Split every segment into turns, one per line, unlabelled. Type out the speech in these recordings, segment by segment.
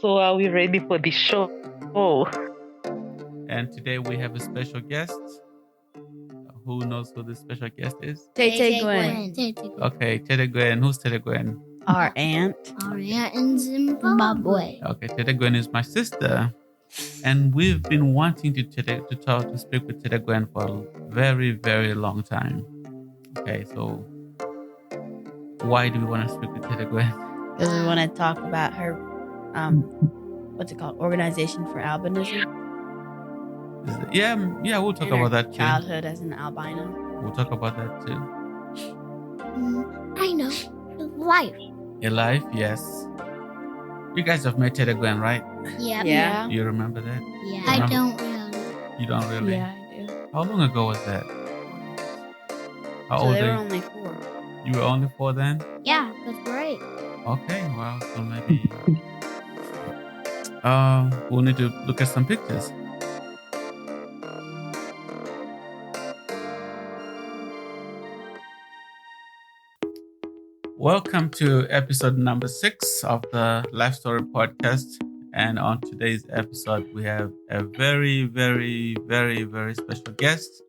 So are we ready for the show? Oh,
And today we have a special guest. Who knows who this special guest is?
Tete Gwen.
Okay, Tete Gwen. Who's Tete Gwen?
Our aunt.
Our aunt in Zimbabwe.
Okay, Tete Gwen is my sister. And we've been wanting to speak with Tete Gwen for a very, very long time. Okay, so why do we want to speak with Tete Gwen?
Because we want to talk about her, what's it called? Organization for Albinism.
Yeah, we'll talk
and
about
her
that too.
Childhood as an albino.
We'll talk about that too.
I know. Life.
Your life, yes. You guys have met Tete Gwen, right?
Yeah.
You remember that?
Yeah.
I
I don't really.
You don't really?
Yeah, I do.
How long ago was that? How
So
old
they
are
were
you?
only 4.
You were only 4 then?
Yeah, that's great.
Okay, well, so maybe we'll need to look at some pictures. Welcome to episode number 6 of the Life Story Podcast. And on today's episode, we have a very, very, very, very special guest,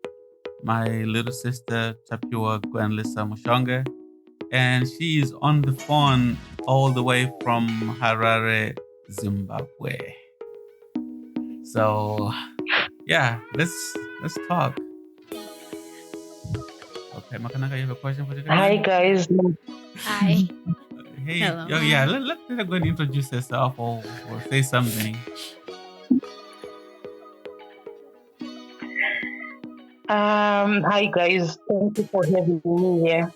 my little sister, Tapiwa Gwenlisa Mushonga. And she is on the phone all the way from Harare, Zimbabwe. So, yeah, let's talk. Okay, Makanaka, you have a question for today?
hi guys.
Hi.
Hey,
Hello.
let her go and introduce herself or say something.
Hi guys. Thank you for having me here.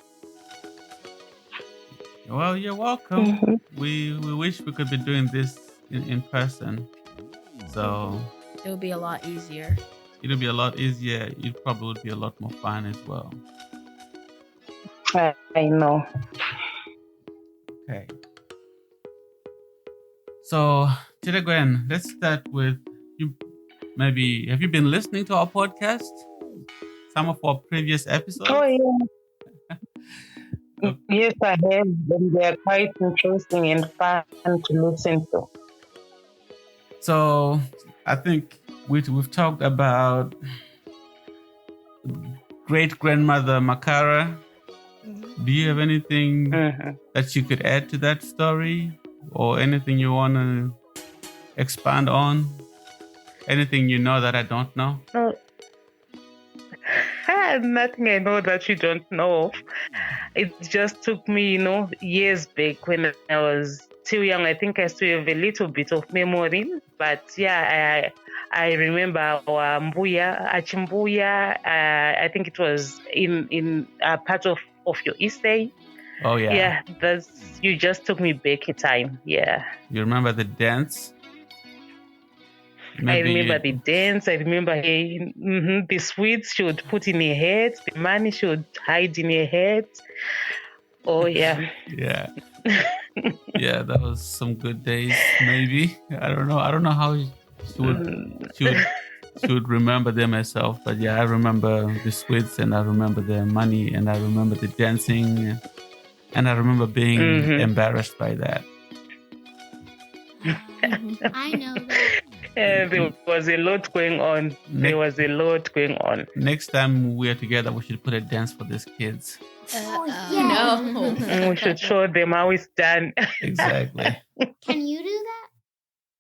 Well, you're welcome.
Mhm.
We wish we could be doing this in person. So
It would be a lot easier.
it'll be a lot easier. It probably would be a lot more fun as well.
I know.
Okay. So, Tete Gwen, let's start with you. Maybe have you been listening to our podcast? Some of our previous episodes.
Oh yeah. Yes, I have. And they are quite interesting and fun to listen to.
So, I think we've talked about great grandmother Makara. Do you have anything
Mhm.
that you could add to that story, or anything you want to expand on? Anything you know that I don't know?
No. Nothing I know that you don't know. It just took me, years back when I was too young. I think I still have a little bit of memory, but yeah, I remember our Mbuya, Achimbuya. I think it was in a part of your Eastern.
Oh yeah.
Yeah, you just took me back in time. Yeah.
You remember the dance?
I remember the dance. I remember the sweets she would put in her head, the money she would hide in her head. Oh yeah.
Yeah. Yeah, that was some good days. Maybe I don't know how she would remember them herself. But yeah, I remember the sweets, and I remember the money, and I remember the dancing, and I remember being embarrassed by that.
I know that.
There was a lot going on.
Next time we are together, we should put a dance for these kids.
Yeah.
No.
We should show them how it's done.
Exactly.
Can you do that?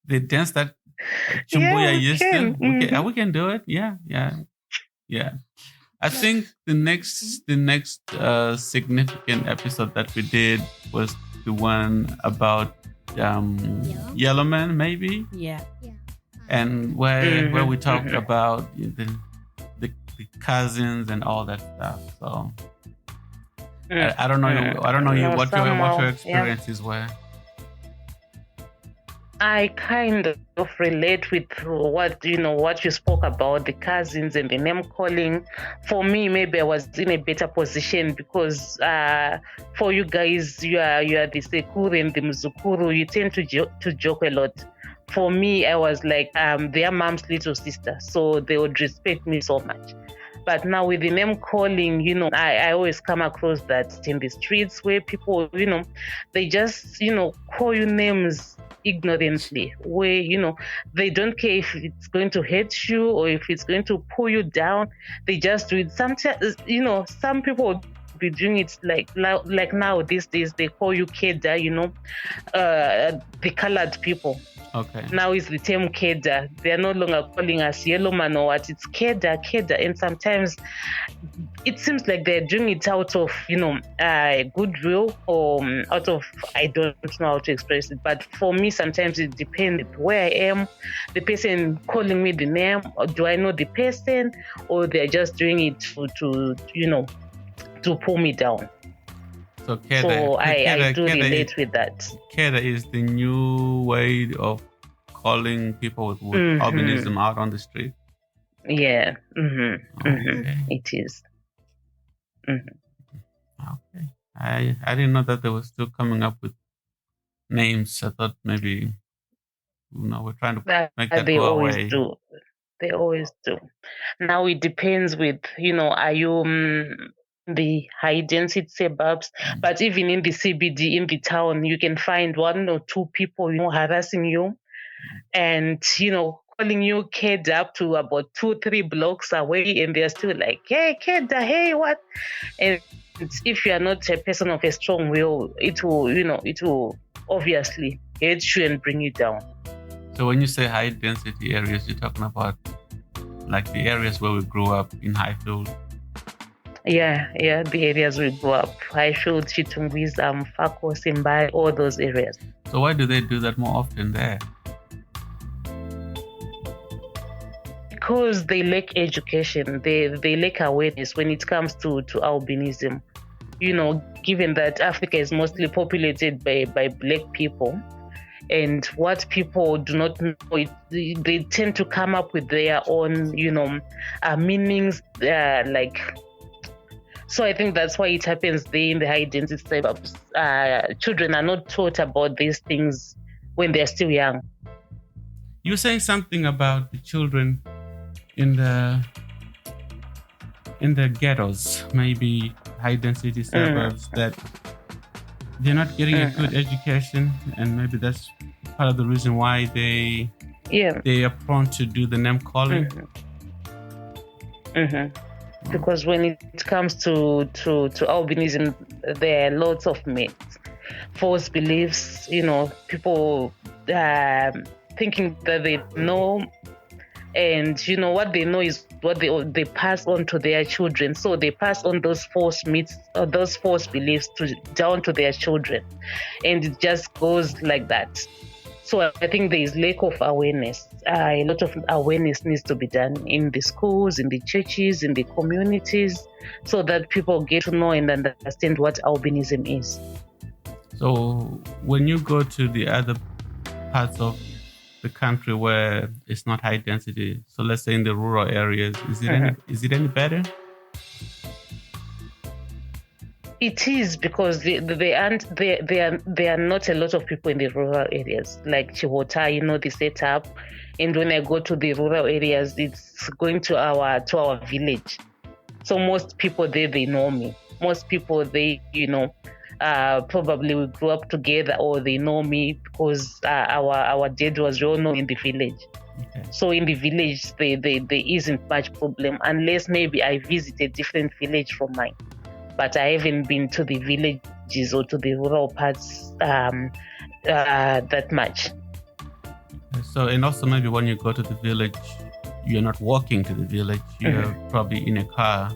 The dance that Chumbuya
we
used
can.
to. We can do it. Yeah. I think the next significant episode that we did was the one about Yellow Man, maybe,
Yeah.
and where we talked about the cousins and all that stuff. So I don't know. I don't know what your experiences were.
I kind of relate with what you spoke about, the cousins and the name calling. For me, maybe I was in a better position because for you guys, you are the Sekuru and the Mzukuru. You tend to joke a lot. For me, I was like their mom's little sister, so they would respect me so much. But now with the name calling, I always come across that in the streets where people, they just, call you names ignorantly, where they don't care if it's going to hurt you or if it's going to pull you down. They just do it. Sometimes some people be doing it like now these days. They call you keda, the colored people.
Okay.
Now it's the term keda. They are no longer calling us yellow man or what. It's keda. And sometimes it seems like they're doing it out of, goodwill or out of, I don't know how to express it. But for me, sometimes it depends where I am, the person calling me the name, or do I know the person, or they're just doing it to pull me down.
So keda,
So I do
keda
relate with that.
Keda is the new way of calling people with albinism out on the street.
Yeah. It is.
Okay. I didn't know that they were still coming up with names. I thought maybe we're trying to make that
they
go
always
away.
do. They always do. Now it depends with, are you the high density suburbs? But even in the CBD, in the town, you can find one or two people, harassing you and, calling you kid up to about 2-3 blocks away, and they're still like, hey, kid, hey, what? And if you are not a person of a strong will, it will obviously hurt you and bring you down.
So when you say high density areas, you're talking about like the areas where we grew up in Highfield.
Yeah, the areas we grew up, Highfield, Chitungwiza, Mfako, Simbai, all those areas.
So why do they do that more often there?
Because they lack education, they lack awareness when it comes to albinism. Given that Africa is mostly populated by black people, and what people do not know, they tend to come up with their own, meanings, So I think that's why it happens there in the high density suburbs. Children are not taught about these things when they're still young.
You were saying something about the children in the ghettos, maybe high density suburbs, that they're not getting a good education, and maybe that's part of the reason why they are prone to do the name calling.
Because when it comes to albinism, there are lots of myths, false beliefs, people thinking that they know, and what they know is what they pass on to their children. So they pass on those false myths or those false beliefs down to their children, and it just goes like that. So I think there is lack of awareness. A lot of awareness needs to be done in the schools, in the churches, in the communities, so that people get to know and understand what albinism is.
So when you go to the other parts of the country where it's not high density, so let's say in the rural areas, is it any better?
It is, because there are not a lot of people in the rural areas like Chihota, the setup. And when I go to the rural areas, it's going to our village. So most people there, they know me. Most people they probably we grew up together, or they know me because our dad was well known in the village.
Okay.
So in the village, there isn't much problem, unless maybe I visit a different village from mine. But I haven't been to the villages or to the rural parts that much.
So, and also maybe when you go to the village, you're not walking to the village, you're probably in a car,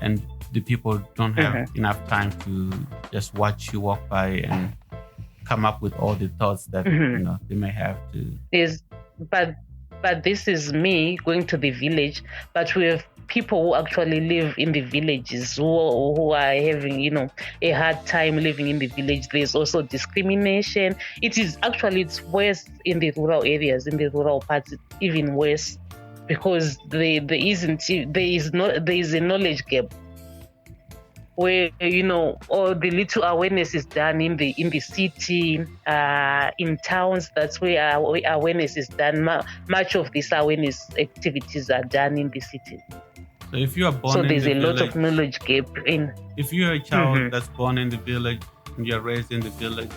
and the people don't have enough time to just watch you walk by and come up with all the thoughts that they may have to.
Yes, but this is me going to the village, but we have people who actually live in the villages who are having a hard time living in the village. There's also discrimination. It's worse in the rural areas, in the rural parts. It's even worse, because there is a knowledge gap where all the little awareness is done in the city, in towns. That's where awareness is done. Much of these awareness activities are done in the city.
So if you are born
there's
in the
a lot
village,
of knowledge gap in.
If you're a child that's born in the village and you're raised in the village,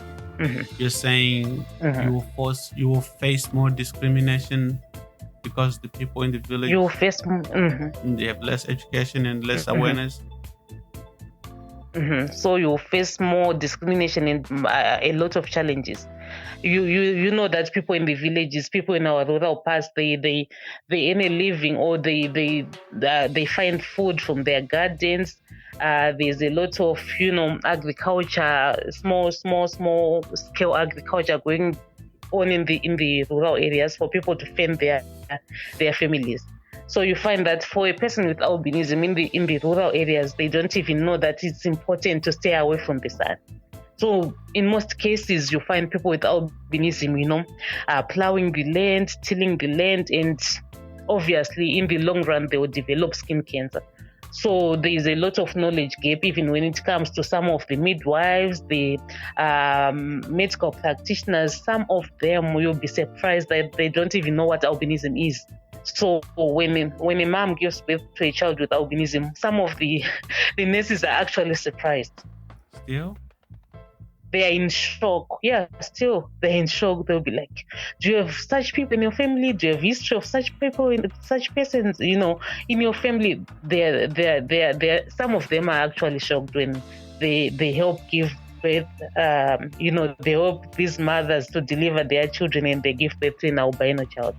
you're saying you will face more discrimination because the people in the village
You face.
they have less education and less awareness.
So you face more discrimination and a lot of challenges. You know that people in the villages, people in our rural parts, they earn a living, or they find food from their gardens. There's a lot of agriculture, small scale agriculture going on in the rural areas for people to fend their families. So you find that for a person with albinism in the rural areas, they don't even know that it's important to stay away from the sun. So in most cases, you find people with albinism, plowing the land, tilling the land, and obviously in the long run, they will develop skin cancer. So there is a lot of knowledge gap, even when it comes to some of the midwives, the medical practitioners. Some of them will be surprised that they don't even know what albinism is. So when a mom gives birth to a child with albinism, some of the nurses are actually surprised.
Still?
They are in shock. Yeah, still they're in shock. They'll be like, "Do you have such people in your family? Do you have history of such people such persons? In your family?" They're some of them are actually shocked when they help give birth. They help these mothers to deliver their children, and they give birth to an albino child.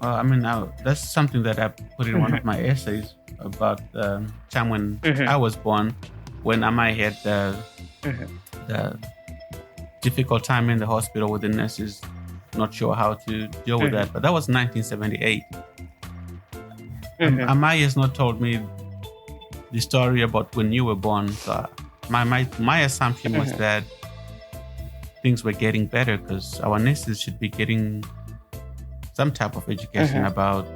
That's something that I put in one of my essays about the time when I was born, when I had the difficult time in the hospital with the nurses not sure how to deal with that. But that was 1978. Amai has not told me the story about when you were born. So my assumption was that things were getting better because our nurses should be getting some type of education about,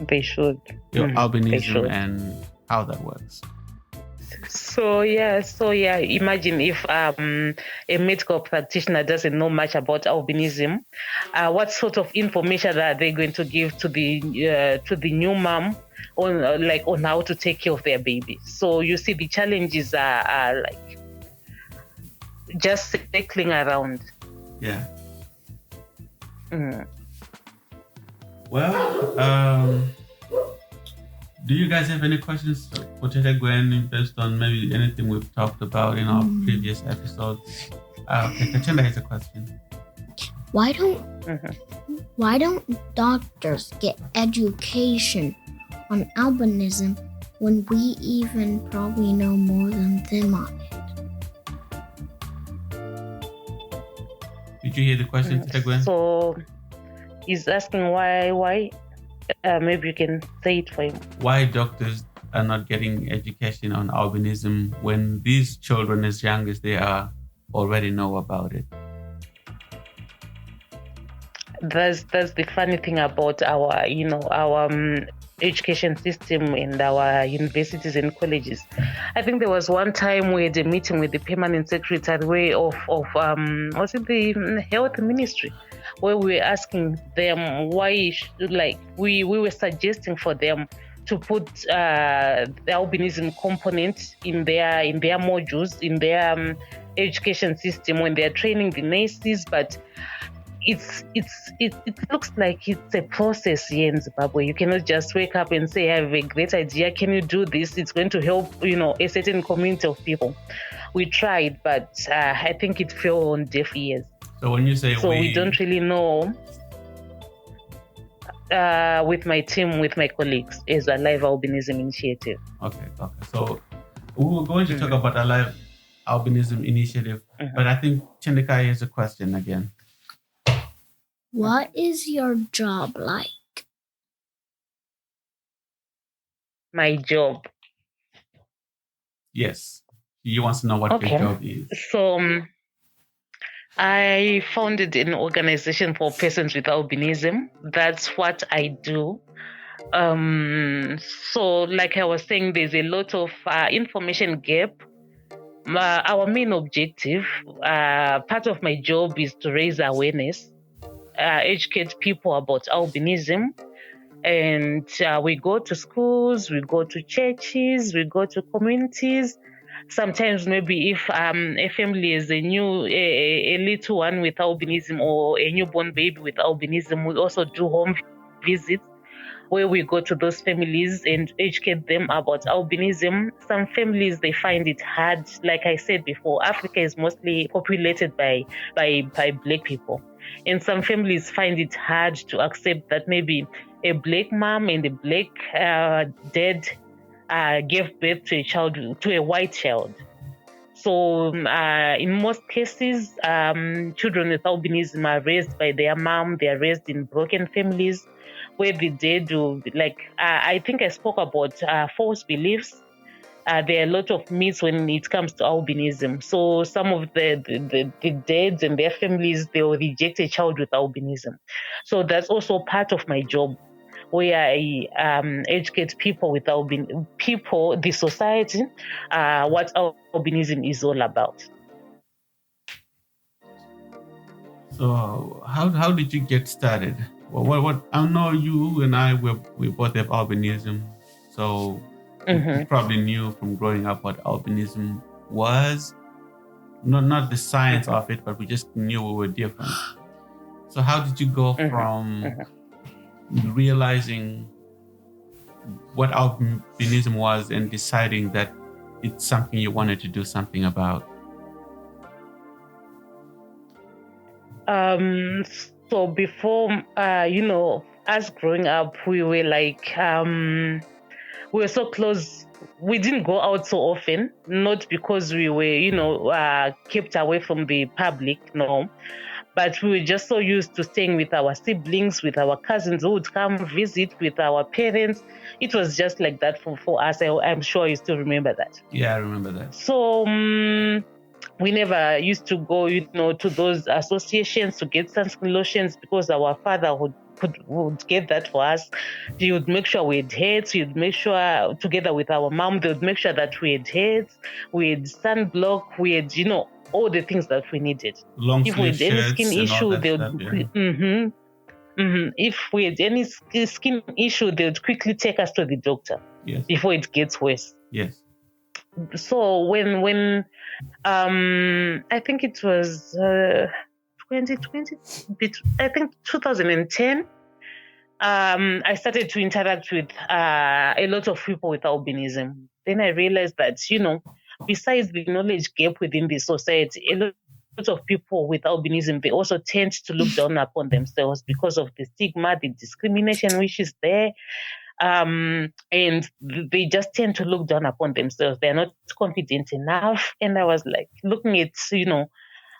they should.
Albinism and how that works.
So imagine if a medical practitioner doesn't know much about albinism, what sort of information are they going to give to the new mom on how to take care of their baby? So you see, the challenges are like just circling around.
Yeah. Well, do you guys have any questions for Tete Gwen based on maybe anything we've talked about in our previous episodes? Kachenda has a question.
Why don't doctors get education on albinism when we even probably know more than them on it?
Did you hear the question, Tete Gwen?
So he's asking why. Maybe you can say it for him.
Why doctors are not getting education on albinism when these children, as young as they are, already know about it?
That's the funny thing about our education system and our universities and colleges. I think there was one time we had a meeting with the permanent secretary of was it the health ministry, where we were asking them why we were suggesting for them to put the albinism component in their modules in their education system when they're training the nurses, but it looks like it's a process here in Zimbabwe. You cannot just wake up and say, I have a great idea, can you do this? It's going to help, a certain community of people. We tried, but I think it fell on deaf ears.
So when you say
we don't really know. With my team, with my colleagues, is a Live Albinism Initiative.
Okay. So we were going to talk about a Live Albinism Initiative, but I think Chindikai has a question again.
What is your job like?
My job.
Yes. He wants to know what your job is.
So I founded an organization for persons with albinism. That's what I do. So like I was saying, there's a lot of information gap. Our main objective, part of my job is to raise awareness, educate people about albinism. And we go to schools, we go to churches, we go to communities, Sometimes maybe if a family is a little one with albinism or a newborn baby with albinism, we also do home visits where we go to those families and educate them about albinism. Some families, they find it hard. Like I said before, Africa is mostly populated by black people. And some families find it hard to accept that maybe a black mom and a black dad gave birth to a white child. So in most cases, children with albinism are raised by their mom. They are raised in broken families where the dad will, I think I spoke about false beliefs. There are a lot of myths when it comes to albinism. So some of the dads and their families, they will reject a child with albinism. So that's also part of my job, where I educate people with the society, what albinism is all about.
So how did you get started? What I know you and I we both have albinism, so you probably knew from growing up what albinism was. Not the science of it, but we just knew we were different. So how did you go from realizing what albinism was and deciding that it's something you wanted to do something about?
So before, us growing up, we were we were so close. We didn't go out so often, not because we were, kept away from the public, no. But we were just so used to staying with our siblings, with our cousins who would come visit, with our parents. It was just like that for us. I'm sure you still remember that.
Yeah, I remember that.
So we never used to go, to those associations to get sunscreen lotions because our father would get that for us. He would make sure we had heads. He would make sure, together with our mom, they would make sure that we had heads, we had sunblock, we had, all the things that we needed.
If we had any skin issue, they would.
If we had any skin issue, they would quickly take us to the doctor.
Yes.
Before it gets worse.
Yes.
So when I think it was 2020, I think 2010, I started to interact with a lot of people with albinism. Then I realized that, besides the knowledge gap within the society, a lot of people with albinism, they also tend to look down upon themselves because of the stigma, the discrimination which is there. And they just tend to look down upon themselves. They're not confident enough. And I was like, looking at,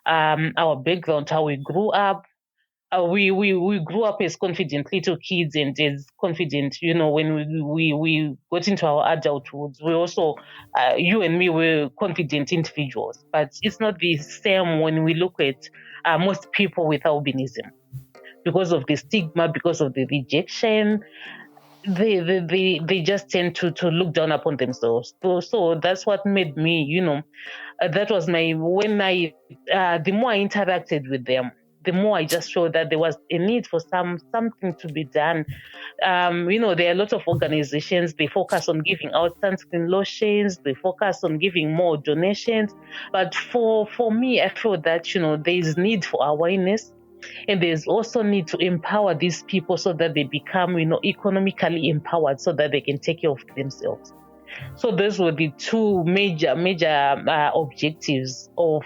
our background, how we grew up. We grew up as confident little kids and as confident, when we got into our adulthood, we also, you and me were confident individuals. But it's not the same when we look at most people with albinism. Because of the stigma, because of the rejection, they just tend to look down upon themselves. So that's what made me, that was the more I interacted with them, the more I just showed that there was a need for something to be done. There are a lot of organizations, they focus on giving out sunscreen lotions, they focus on giving more donations. But for me, I feel that, there is need for awareness. And there's also need to empower these people so that they become, economically empowered so that they can take care of themselves. So those were the two major objectives of,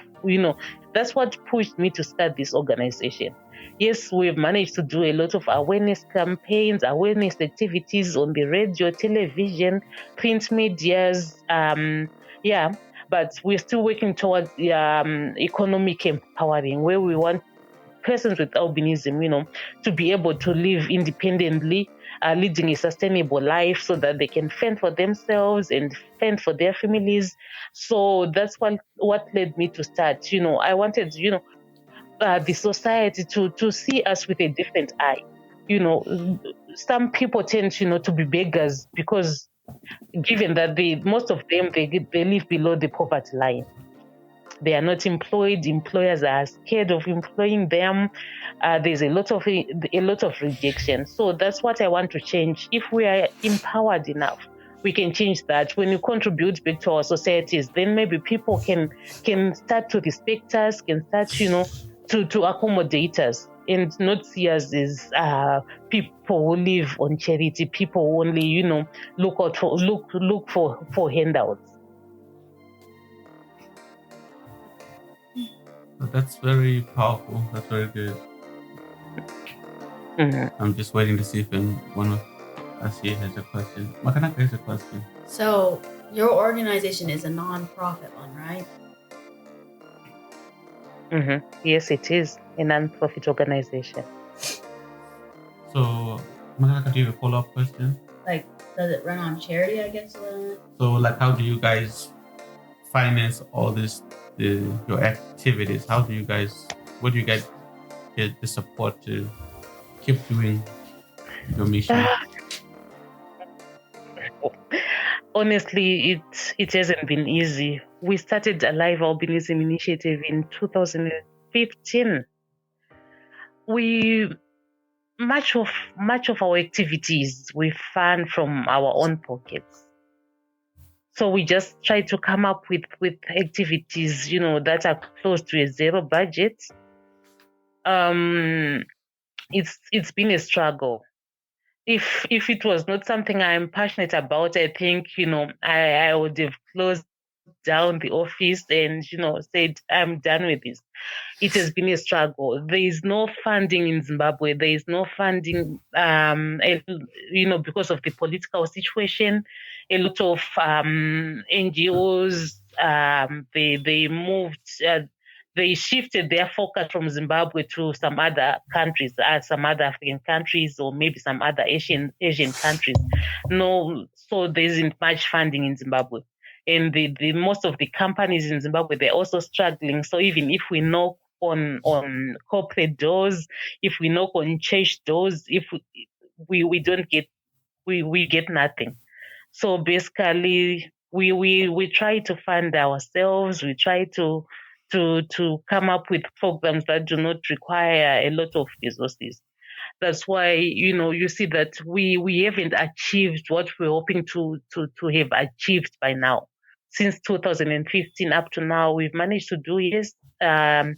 that's what pushed me to start this organization. Yes, we've managed to do a lot of awareness campaigns, awareness activities on the radio, television, print medias, but we're still working towards economic empowering, where we want persons with albinism, to be able to live independently, leading a sustainable life so that they can fend for themselves and fend for their families. So that's what led me to start. I wanted, the society to see us with a different eye. Some people tend, to be beggars because given that most of them, they live below the poverty line. They are not employed. Employers are scared of employing them. There's a lot of rejection. So that's what I want to change. If we are empowered enough, we can change that. When you contribute back to our societies, then maybe people can start to respect us, can start, to accommodate us and not see us as people who live on charity, people who only, look for handouts.
That's very powerful. That's very good.
Mm-hmm.
I'm just waiting to see if one of us here has a question. Makanaka has a question.
So your organization is a non-profit one, right?
Mm-hmm. Yes, it is a non-profit organization.
So, Makanaka, do you have a follow-up question?
Like, does it run on charity, I guess?
So, like, how do you guys finance all this, your activities? What do you guys get the support to keep doing your mission?
Honestly, it hasn't been easy. We started a Live Albinism initiative in 2015. Much of our activities we fund from our own pockets. So we just try to come up with activities, that are close to a zero budget. It's been a struggle. If it was not something I'm passionate about, I think, I would have closed down the office and, said, I'm done with this. It has been a struggle. There is no funding in Zimbabwe. There is no funding, because of the political situation. A lot of NGOs, they moved, they shifted their focus from Zimbabwe to some other countries, some other African countries, or maybe some other Asian countries. No, so there isn't much funding in Zimbabwe. And the most of the companies in Zimbabwe, they're also struggling. So even if we knock on corporate doors, if we knock on church doors, if we don't get, we get nothing. So basically, we try to fund ourselves. We try to come up with programs that do not require a lot of resources. That's why, you see that we haven't achieved what we're hoping to have achieved by now. Since 2015 up to now, we've managed to do, yes, a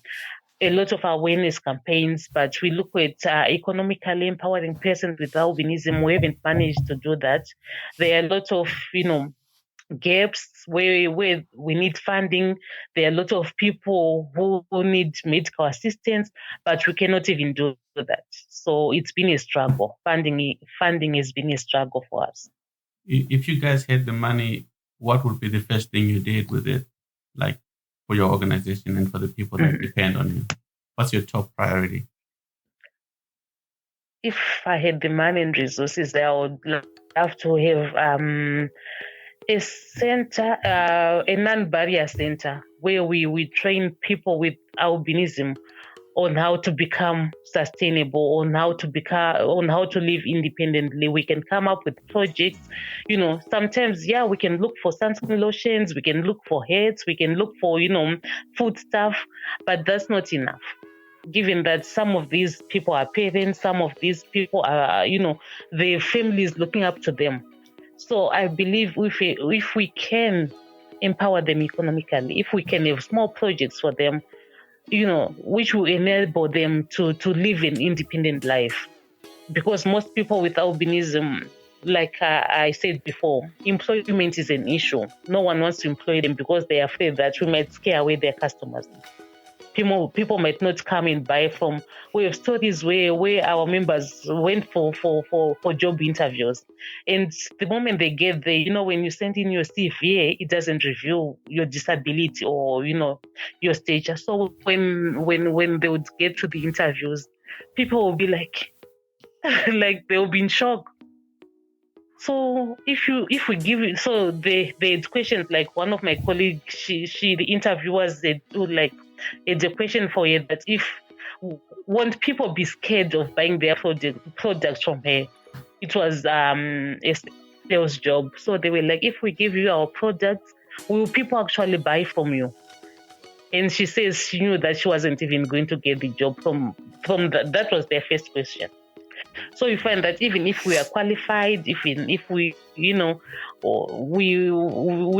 lot of awareness campaigns, but we look at economically empowering persons with albinism. We haven't managed to do that. There are a lot of, gaps where we need funding. There are a lot of people who need medical assistance, but we cannot even do that. So it's been a struggle. Funding has been a struggle for us.
If you guys had the money, what would be the first thing you did with it, like for your organization and for the people that depend on you? What's your top priority?
If I had the money and resources, I would love to have a center, a non-barrier center, where we train people with albinism on how to become sustainable, on how to live independently. We can come up with projects. Sometimes, we can look for sunscreen lotions, we can look for hats, we can look for, food stuff, but that's not enough. Given that some of these people are parents, some of these people are, their families looking up to them. So I believe if we can empower them economically, if we can have small projects for them, which will enable them to live an independent life. Because most people with albinism, like I said before, employment is an issue. No one wants to employ them because they are afraid that we might scare away their customers. People might not come and buy from. We have stories where our members went for job interviews, and the moment they get there, when you send in your CV, it doesn't reveal your disability or your stature. So when they would get to the interviews, people will be like they'll be in shock. So if we give it, so they had questions like one of my colleagues, the interviewers, they do like it's a question for you that won't people be scared of buying their products from her? It was a sales job. So they were like, if we give you our products, will people actually buy from you? And she says she knew that she wasn't even going to get the job from that. That was their first question. So you find that even if we are qualified, even if we, we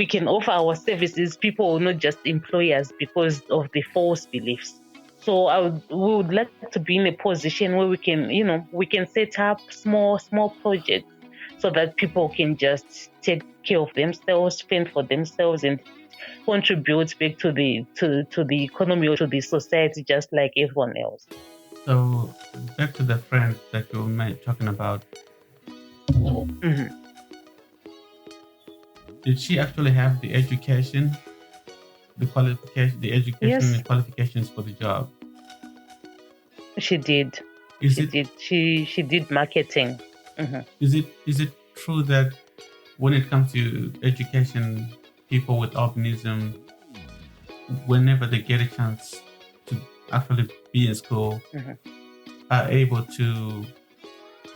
can offer our services, people will not just employ us because of the false beliefs. So we would like to be in a position where we can, we can set up small projects so that people can just take care of themselves, fend for themselves, and contribute back to the economy or to the society, just like everyone else.
So back to the friend that you were talking about.
Mm-hmm.
Did she actually have the education, the qualification,
Yes.
and qualifications for the job?
She did. She did marketing. Mm-hmm.
Is it true that when it comes to education, people with albinism, whenever they get a chance to actually be in school,
mm-hmm.
are able to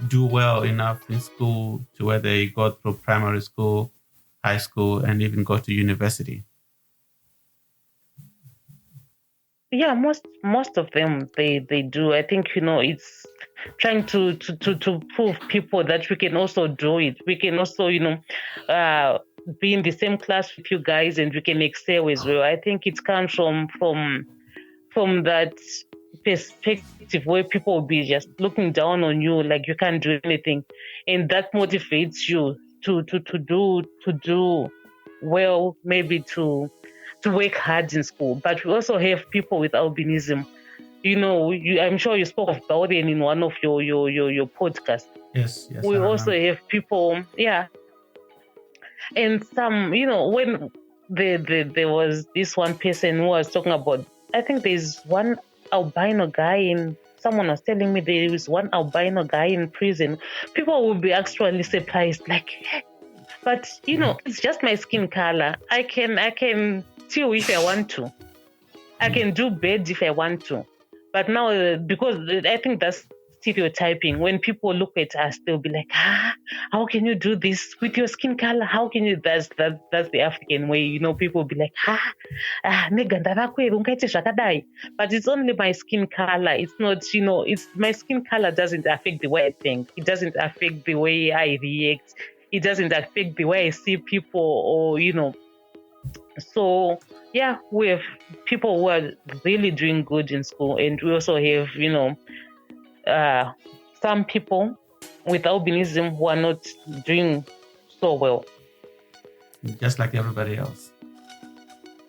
do well enough in school to where they go through primary school, high school, and even go to university?
Yeah, most of them they do. I think it's trying to prove people that we can also do it. We can also be in the same class with you guys, and we can excel as well. I think it comes from that perspective where people will be just looking down on you like you can't do anything, and that motivates you to do well, maybe to work hard in school. But we also have people with albinism. I'm sure you spoke about it in one of your podcasts.
Yes.
We also have people, and some, when there was this one person who was talking about, I think there's one albino guy in. Someone was telling me there is one albino guy in prison. People will be actually surprised, like, but it's just my skin color. I can steal if I want to. I can do bad if I want to. But now, because I think that's stereotyping. When people look at us, they'll be like, how can you do this with your skin color? How can you? That's the African way. People will be like, but it's only my skin color. It's not, it's my skin color doesn't affect the way I think. It doesn't affect the way I react. It doesn't affect the way I see people, or So yeah, we have people who are really doing good in school, and we also have some people with albinism who are not doing so well.
Just like everybody else.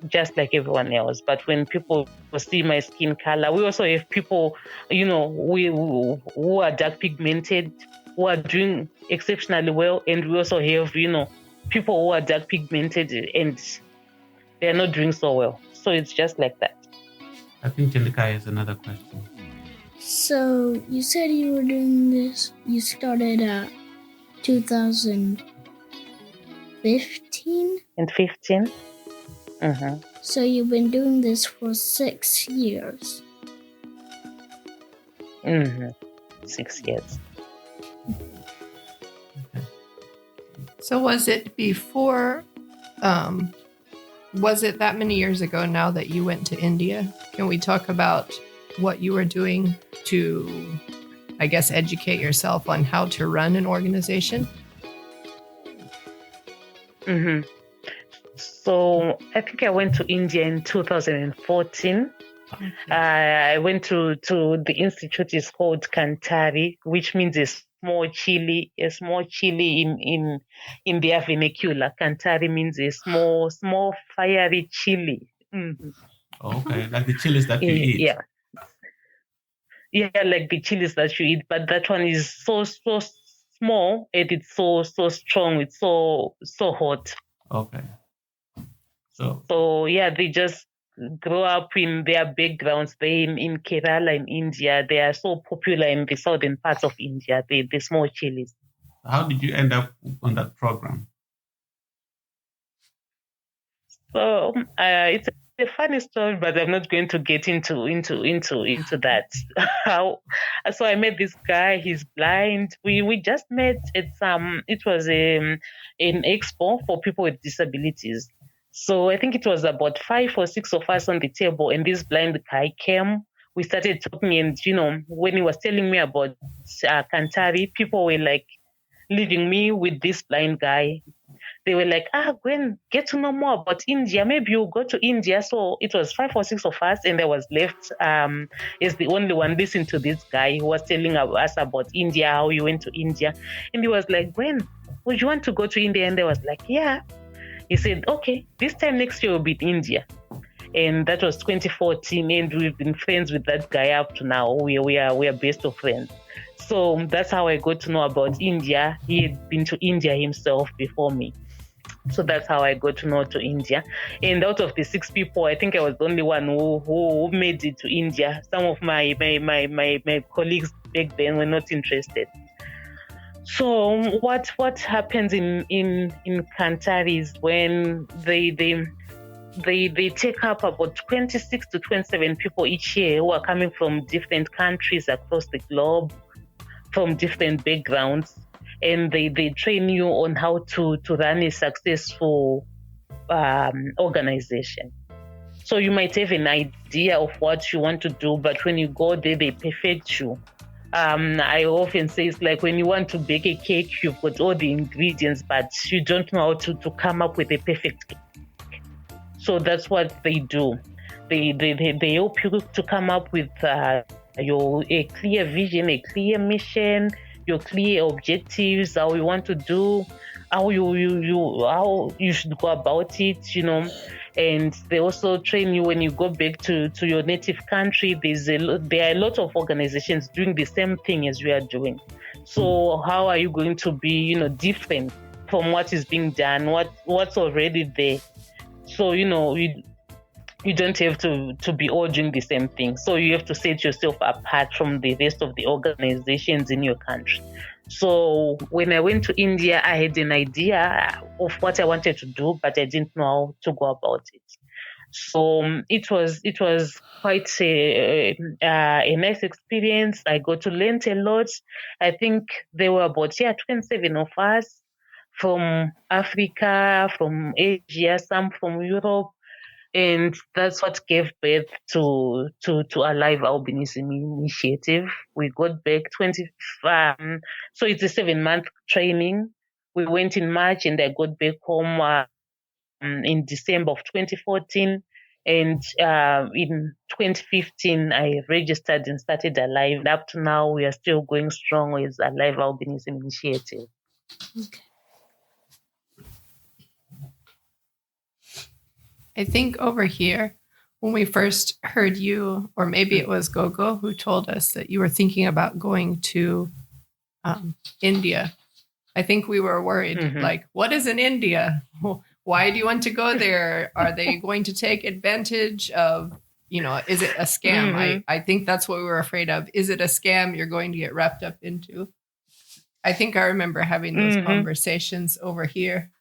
Just like everyone else. But when people see my skin color, we also have people, who are dark pigmented, who are doing exceptionally well, and we also have, people who are dark pigmented and they're not doing so well. So it's just like that.
I think Jenica has another question.
So you said you were doing this, you started at 2015?
And 15? Mm-hmm.
So you've been doing this for 6 years?
Mm-hmm. 6 years.
Okay.
So was it before, was it that many years ago now that you went to India? Can we talk about what you were doing to, I guess, educate yourself on how to run an organization?
Mm-hmm. So I think I went to India in 2014. Okay. I went to the institute is called Kantari, which means a small chili in their vernacular. Kantari means a small fiery chili. Mm-hmm.
Okay, like the chilies that you eat.
Yeah, like the chilies that you eat, but that one is so small and it's so strong. It's so hot.
Okay.
So yeah, they just grow up in their backgrounds. They in Kerala in India. They are so popular in the southern parts of India. The small chilies.
How did you end up on that program?
So it's a funny story, but I'm not going to get into that. So I met this guy. He's blind. We just met at it was an expo for people with disabilities. So I think it was about 5 or 6 of us on the table, and this blind guy came. we started talking, and when he was telling me about Kantari, people were like leaving me with this blind guy. They were like, Gwen, get to know more about India. Maybe you'll go to India. So it was 5 or 6 of us, and I was left as the only one listening to this guy who was telling us about India, how he went to India. And he was like, Gwen, would you want to go to India? And I was like, yeah. He said, okay, this time next year we'll be in India. And that was 2014, and we've been friends with that guy up to now. We are best of friends. So that's how I got to know about India. He had been to India himself before me. So that's how I got to know to India. And out of the 6 people, I think I was the only one who made it to India. Some of my colleagues back then were not interested. So what happens in Kantari is when they take up about 26 to 27 people each year who are coming from different countries across the globe, from different backgrounds, and they train you on how to run a successful organization. So you might have an idea of what you want to do, but when you go there, they perfect you. I often say it's like when you want to bake a cake, you've got all the ingredients, but you don't know how to come up with a perfect cake. So that's what they do. They help you to come up with a clear vision, a clear mission, your clear objectives, how you want to do, how you should go about it, And they also train you when you go back to your native country. There are a lot of organizations doing the same thing as we are doing. So how are you going to be, different from what is being done, what's already there? So, you don't have to be all doing the same thing. So you have to set yourself apart from the rest of the organizations in your country. So when I went to India, I had an idea of what I wanted to do, but I didn't know how to go about it. So it was quite a nice experience. I got to learn a lot. I think there were about 27 of us from Africa, from Asia, some from Europe. And that's what gave birth to Alive Albinism Initiative. We got back so it's a 7-month training. We went in March, and I got back home in December of 2014. And in 2015, I registered and started Alive. And up to now, we are still going strong with Alive Albinism Initiative.
Okay.
I think over here, when we first heard you, or maybe it was Gogo who told us that you were thinking about going to India, I think we were worried, like, what is in India? Why do you want to go there? Are they going to take advantage of, is it a scam? I think that's what we were afraid of. Is it a scam you're going to get wrapped up into? I think I remember having those conversations over here.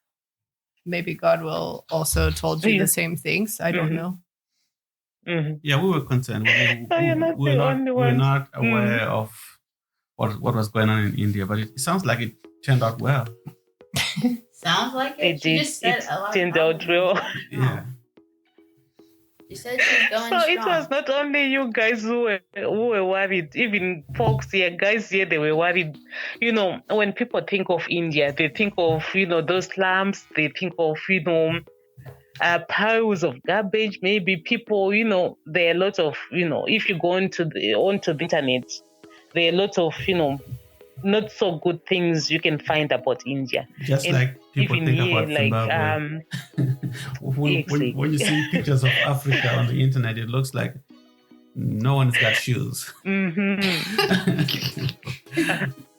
Maybe God will also told you the same things. I don't know.
Yeah, we were concerned.
We're
not aware of what was going on in India, but it sounds like it turned out well.
Sounds like it.
It did. It turned out well.
Yeah.
She said she's going
So
strong.
it was not only you guys who were worried. Even folks here, guys here, they were worried. When people think of India, they think of, those slums. They think of, piles of garbage. Maybe people, there are a lot of, if you go onto the internet, there are a lot of, not so good things you can find about India.
Just
and
like people
even
think
here,
about Zimbabwe. When you see pictures of Africa on the internet, it looks like no one's got shoes.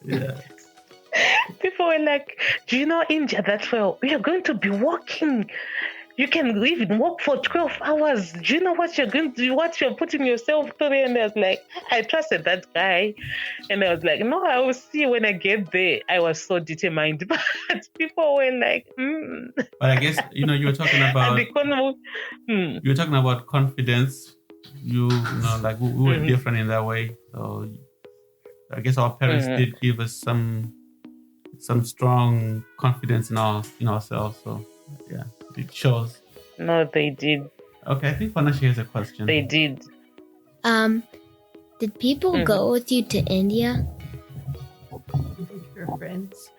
Yeah.
People were like, do you know India that well? We are going to be walking. You can even walk for 12 hours. Do you know what you're going to do? What you're putting yourself through? And I was like, I trusted that guy. And I was like, no, I will see when I get there. I was so determined. But people were like,
But I guess, you were talking about you were talking about confidence. We were different in that way. So I guess our parents did give us some strong confidence in ourselves. So yeah. It shows.
No, they did.
Okay, I think Vanessa has a question.
They did.
Did people
Mhm.
go with you to India?
Your friends.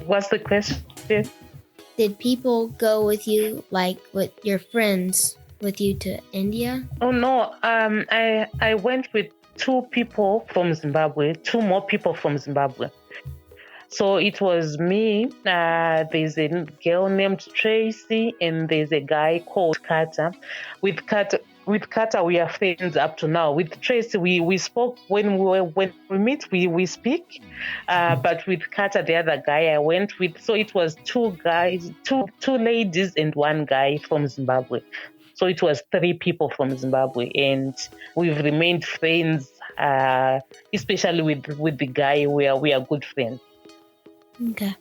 What's the question?
Did people go with you, like with your friends, with you to India?
Oh no, I went with two people from Zimbabwe, two more people from Zimbabwe. So it was me. There's a girl named Tracy, and there's a guy called Carter. With Carter, we are friends up to now. With Tracy, we spoke when we meet, we speak. But with Carter, the other guy, I went with. So it was two guys, two ladies, and one guy from Zimbabwe. So it was three people from Zimbabwe, and we've remained friends. Especially with the guy, we are good friends.
Okay.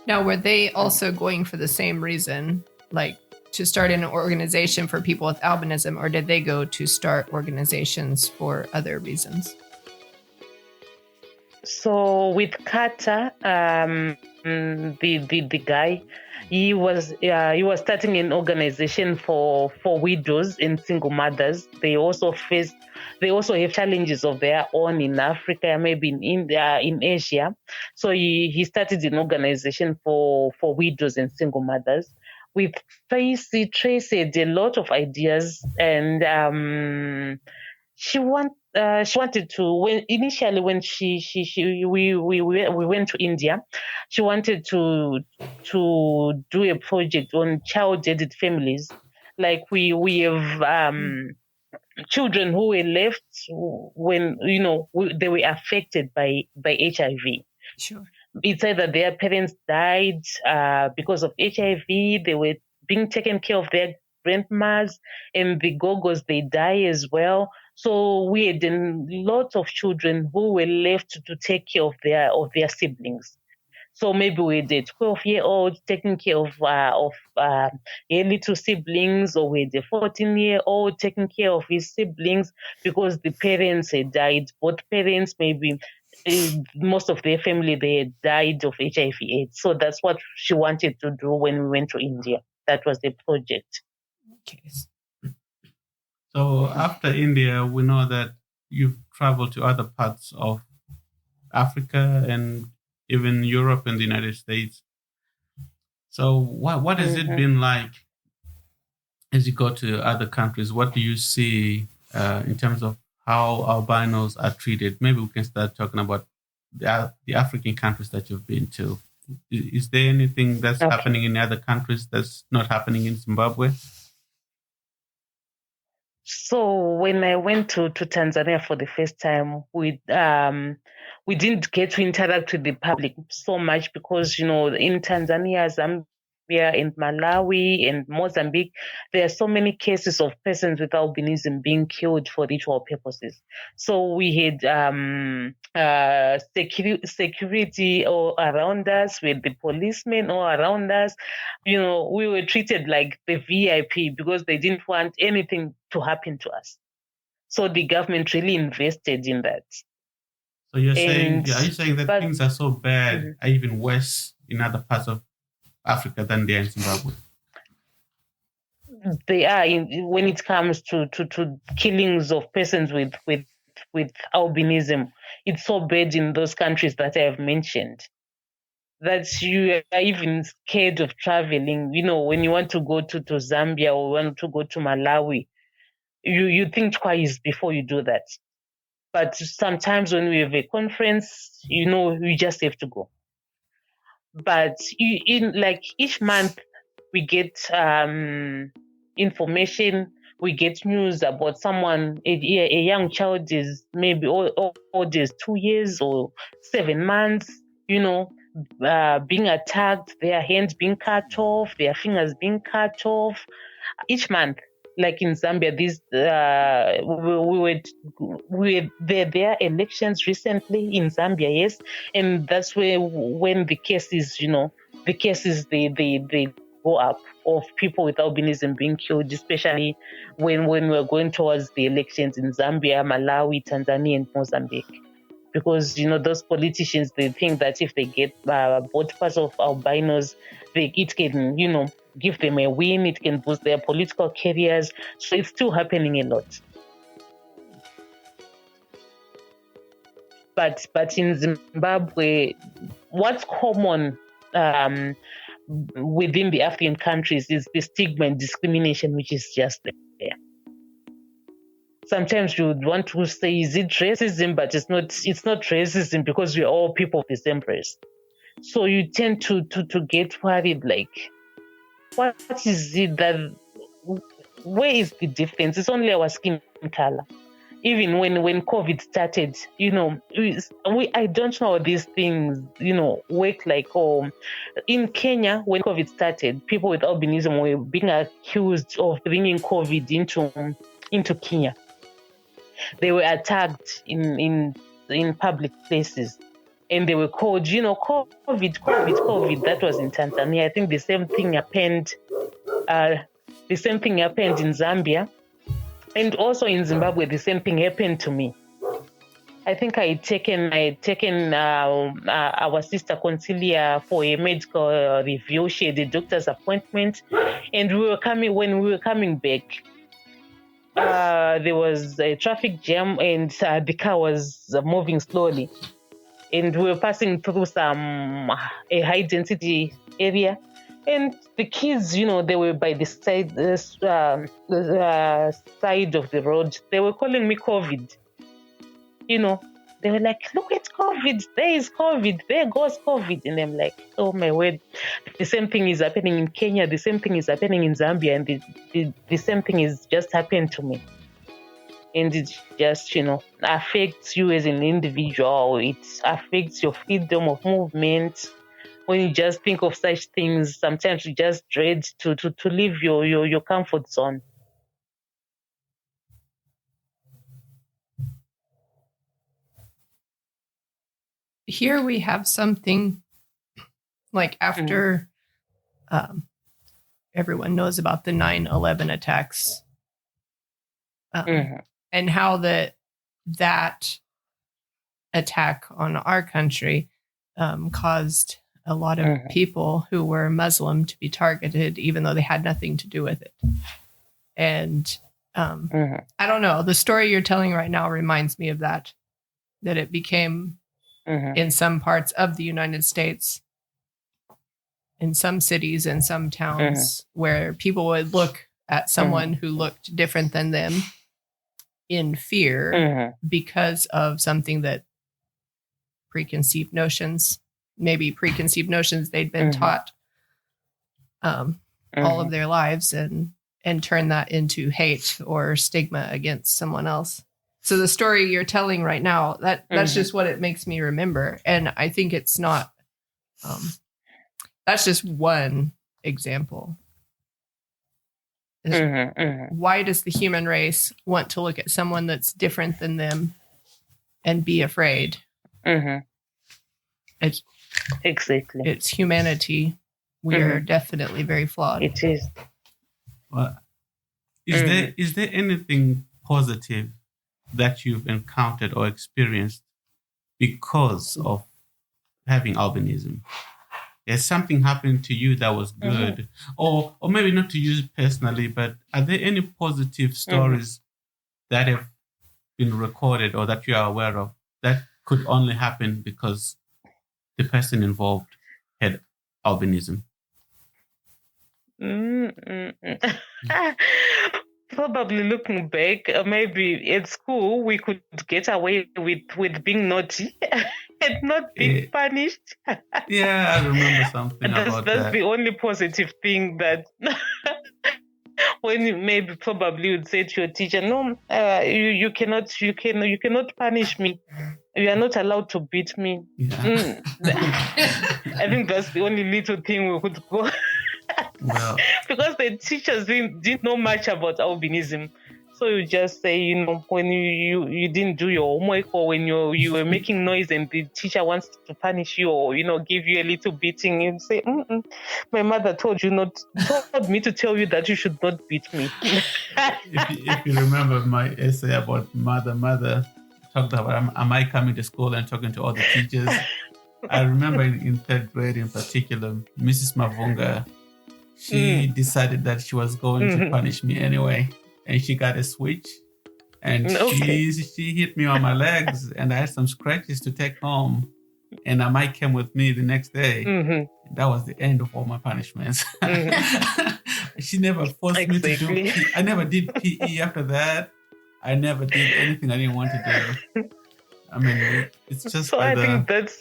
Now, were they also going for the same reason, like to start an organization for people with albinism, or did they go to start organizations for other reasons?
So with Carter, the guy, he was starting an organization for widows and single mothers. They also have challenges of their own in Africa, maybe in India, in Asia. So he started an organization for widows and single mothers. With Tracy had a lot of ideas, and she wanted to, when we went to India, she wanted to do a project on child-headed families. Like we have children who were left when they were affected by HIV.
Sure.
It's either their parents died because of HIV, they were being taken care of their grandmas, and the gogos, they die as well. So we had a lot of children who were left to take care of their siblings. So maybe we had a 12-year-old taking care of their little siblings, or we had a 14-year-old taking care of his siblings because the parents had died. Both parents, maybe most of their family, they had died of HIV/AIDS. So that's what she wanted to do when we went to India. That was the project.
Okay.
So after India, we know that you've traveled to other parts of Africa and even Europe and the United States. So what has it been like as you go to other countries? What do you see in terms of how albinos are treated? Maybe we can start talking about the African countries that you've been to. Is there anything that's happening in other countries that's not happening in Zimbabwe?
So when I went to Tanzania for the first time, we didn't get to interact with the public so much because in Tanzania, Zambia, and Malawi and Mozambique, there are so many cases of persons with albinism being killed for ritual purposes. So we had security all around us, with the policemen all around us. We were treated like the VIP because they didn't want anything to happen to us. So the government really invested in that.
So are you saying that things are so bad, are even worse in other parts of Africa than they are in Zimbabwe?
They are when it comes to killings of persons with albinism. It's so bad in those countries that I have mentioned that you are even scared of traveling. When you want to go to Zambia or want to go to Malawi, you think twice before you do that. But sometimes when we have a conference, you just have to go. But each month we get information, we get news about someone, a young child is maybe old is 2 years or 7 months, being attacked, their hands being cut off, their fingers being cut off. Each month, like in Zambia, we were there elections recently in Zambia, yes, and that's when the cases, they go up of people with albinism being killed, especially when we're going towards the elections in Zambia, Malawi, Tanzania, and Mozambique. because those politicians, they think that if they get both parts of albinos, it can give them a win. It can boost their political careers. So it's still happening a lot. But in Zimbabwe, what's common within the African countries is the stigma and discrimination, which is just there. Sometimes you would want to say, is it racism? But it's not racism, because we are all people of the same race. So you tend to get worried, like, what is it that, where is the difference? It's only our skin color. Even when COVID started, I don't know how these things, work. Like, in Kenya, when COVID started, people with albinism were being accused of bringing COVID into Kenya. They were attacked in public places, and they were called, COVID. That was in Tanzania. I think the same thing happened. The same thing happened in Zambia. And also in Zimbabwe, the same thing happened to me. I think I had taken our sister Concilia for a medical review. She had a doctor's appointment, and when we were coming back, there was a traffic jam, and the car was moving slowly, and we were passing through a high density area. And the kids, they were by the side of the road. They were calling me COVID. They were like, look at COVID. There is COVID. There goes COVID. And I'm like, oh my word. The same thing is happening in Kenya. The same thing is happening in Zambia. And the same thing is just happened to me. And it just, affects you as an individual. It affects your freedom of movement. When you just think of such things, sometimes you just dread to leave your comfort zone.
Here we have something like after everyone knows about the 9/11 attacks, and how that attack on our country caused a lot of people who were Muslim to be targeted, even though they had nothing to do with it. And I don't know, the story you're telling right now reminds me of that it became in some parts of the United States, in some cities, in some towns, where people would look at someone who looked different than them in fear because of something that preconceived notions they'd been taught all of their lives, and turn that into hate or stigma against someone else. So the story you're telling right now, that's just what it makes me remember. And I think it's not, that's just one example. Why does the human race want to look at someone that's different than them and be afraid?
Exactly.
It's humanity. We are definitely very flawed.
It is.
Well, is there anything positive that you've encountered or experienced because of having albinism? Has something happened to you that was good, or maybe not to you personally, but are there any positive stories that have been recorded or that you are aware of that could only happen because the person involved had albinism?
Probably looking back, maybe at school we could get away with being naughty and not being punished.
Yeah, I remember something about that.
That's the only positive thing, that when you probably would say to your teacher, no, you cannot punish me. You are not allowed to beat me. Yeah. I think that's the only little thing we could go.
Well,
because the teachers didn't know much about albinism. So you just say, when you didn't do your homework, or when you were making noise and the teacher wants to punish you, or give you a little beating, you say, my mother told me to tell you that you should not beat me.
if you remember my essay about mother, talked about, am I coming to school and talking to all the teachers? I remember in third grade in particular, Mrs. Mavunga, she decided that she was going to punish me anyway. And she got a switch. And she hit me on my legs, and I had some scratches to take home. And Amai came with me the next day. That was the end of all my punishments. She never forced me to do. I never did PE after that. I never did anything I didn't want to do. I mean, it's just.
So I think that's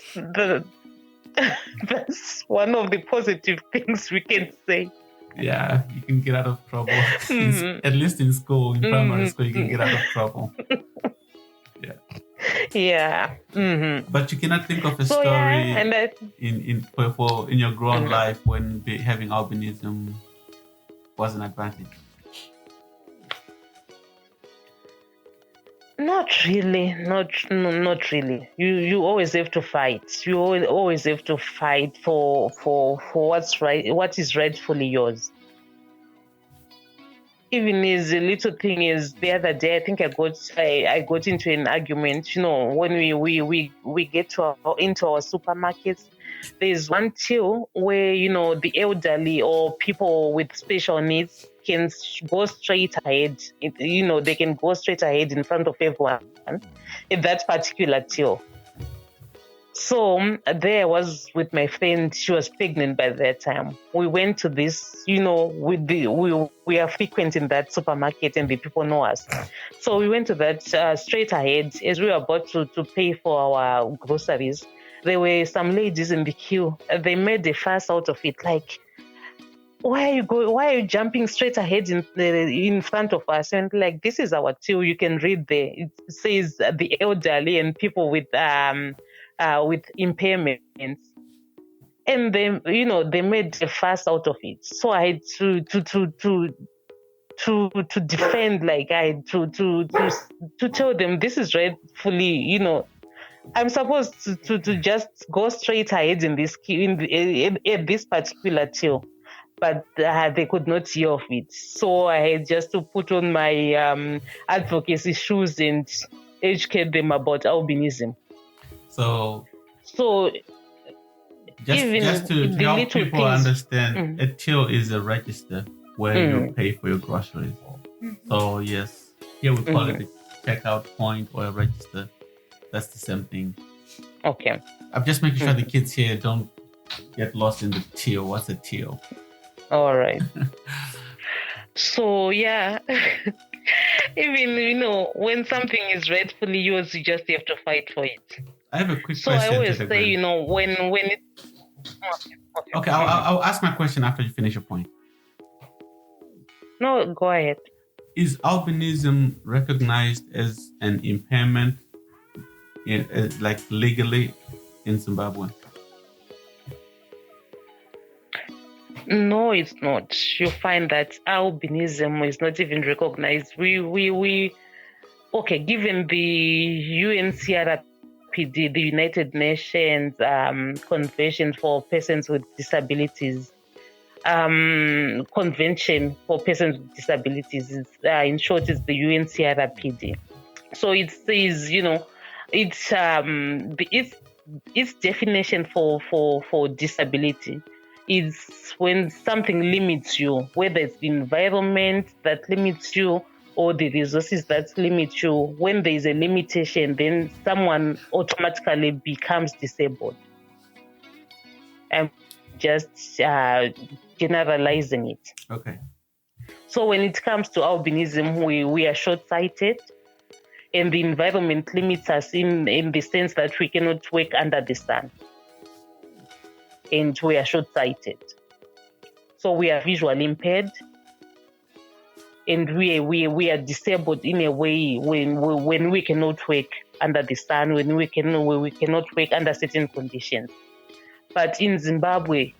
one of the positive things we can say.
Yeah, you can get out of trouble. At least in school, in primary school, you can get out of trouble. Yeah.
Yeah.
But you cannot think of a story in your grown life when having albinism was an advantage.
Not really. Not really. You always have to fight. You always have to fight for what's right, what is rightfully yours. Even as a little thing is the other day, I think I got into an argument. You know, when we get into our supermarkets, there's one till where the elderly or people with special needs can go straight ahead. They can go straight ahead in front of everyone in that particular till. So there I was with my friend. She was pregnant by that time. We went to this, we are frequent in that supermarket and the people know us. So we went to that straight ahead. As we were about to pay for our groceries, there were some ladies in the queue. They made a fuss out of it, like, why are you jumping straight ahead in front of us? And like, this is our till. You can read there. It says the elderly and people with impairments. And they made a fuss out of it. So I had to defend, like I had to tell them this is rightfully, I'm supposed to just go straight ahead in this queue at this particular till. But they could not hear of it. So I had just to put on my advocacy shoes and educate them about albinism.
So
just
to help people
things,
understand, a till is a register where you pay for your groceries. So yes, here we call it a checkout point or a register. That's the same thing.
Okay. I'm
just making sure the kids here don't get lost in the till. What's a till?
All right. So yeah, even when something is rightfully yours, you just have to fight for it.
I have a quick question.
So I always say, when it.
Okay, I'll ask my question after you finish your point.
No, go ahead.
Is albinism recognized as an impairment, like legally in Zimbabwe?
No, it's not. You find that albinism is not even recognized. Given the UNCRPD, the United Nations Convention for Persons with Disabilities, Convention for Persons with Disabilities, in short, is the UNCRPD. So it says, its definition for disability is when something limits you, whether it's the environment that limits you or the resources that limit you. When there is a limitation, then someone automatically becomes disabled. I'm just generalizing it.
Okay.
So when it comes to albinism, we are short-sighted, and the environment limits us in the sense that we cannot work under the sun. And we are short-sighted. So we are visually impaired, and we are disabled in a way when we cannot work under the sun, when we cannot work under certain conditions. But in Zimbabwe,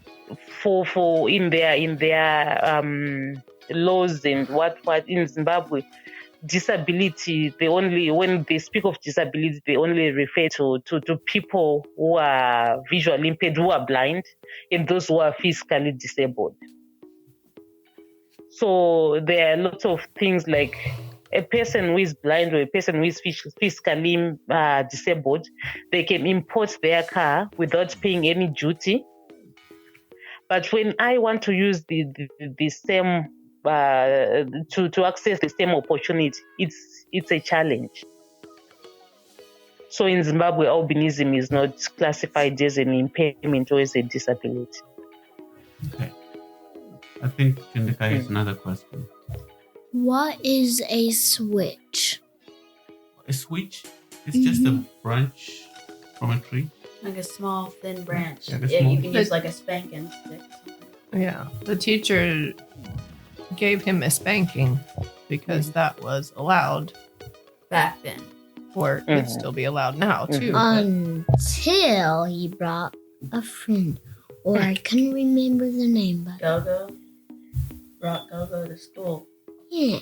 for in their laws and what in Zimbabwe, disability, when they speak of disability, they only refer to people who are visually impaired, who are blind, and those who are physically disabled. So there are lots of things like a person who is blind or a person who is physically disabled, they can import their car without paying any duty. But when I want to use the same to access the same opportunity, it's a challenge. So in Zimbabwe, albinism is not classified as an impairment or as a disability.
Okay. I think Tindika has another question.
What is a switch?
A switch is just a branch from a tree.
Like a small, thin branch.
Yeah,
Yeah, you can use like a spanking stick.
Yeah. The teacher gave him a spanking because that was allowed
Back then.
or would still be allowed now too.
Until he brought a friend, or I couldn't remember the name, but
Go-Go. Brought Go-Go to school.
yeah.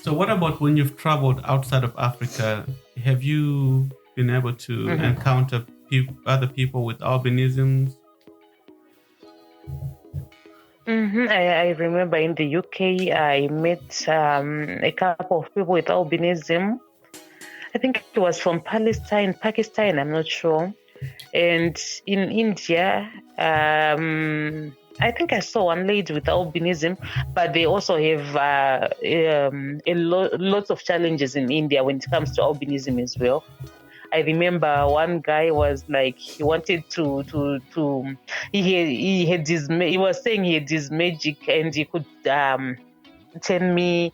So what about when you've traveled outside of Africa? Have you been able to encounter other people with albinisms?
I remember in the UK, I met a couple of people with albinism. I think it was from Pakistan, I'm not sure. And in India, I think I saw one lady with albinism, but they also have lots of challenges in India when it comes to albinism as well. I remember one guy was like, he wanted he was saying he had this magic and he could turn me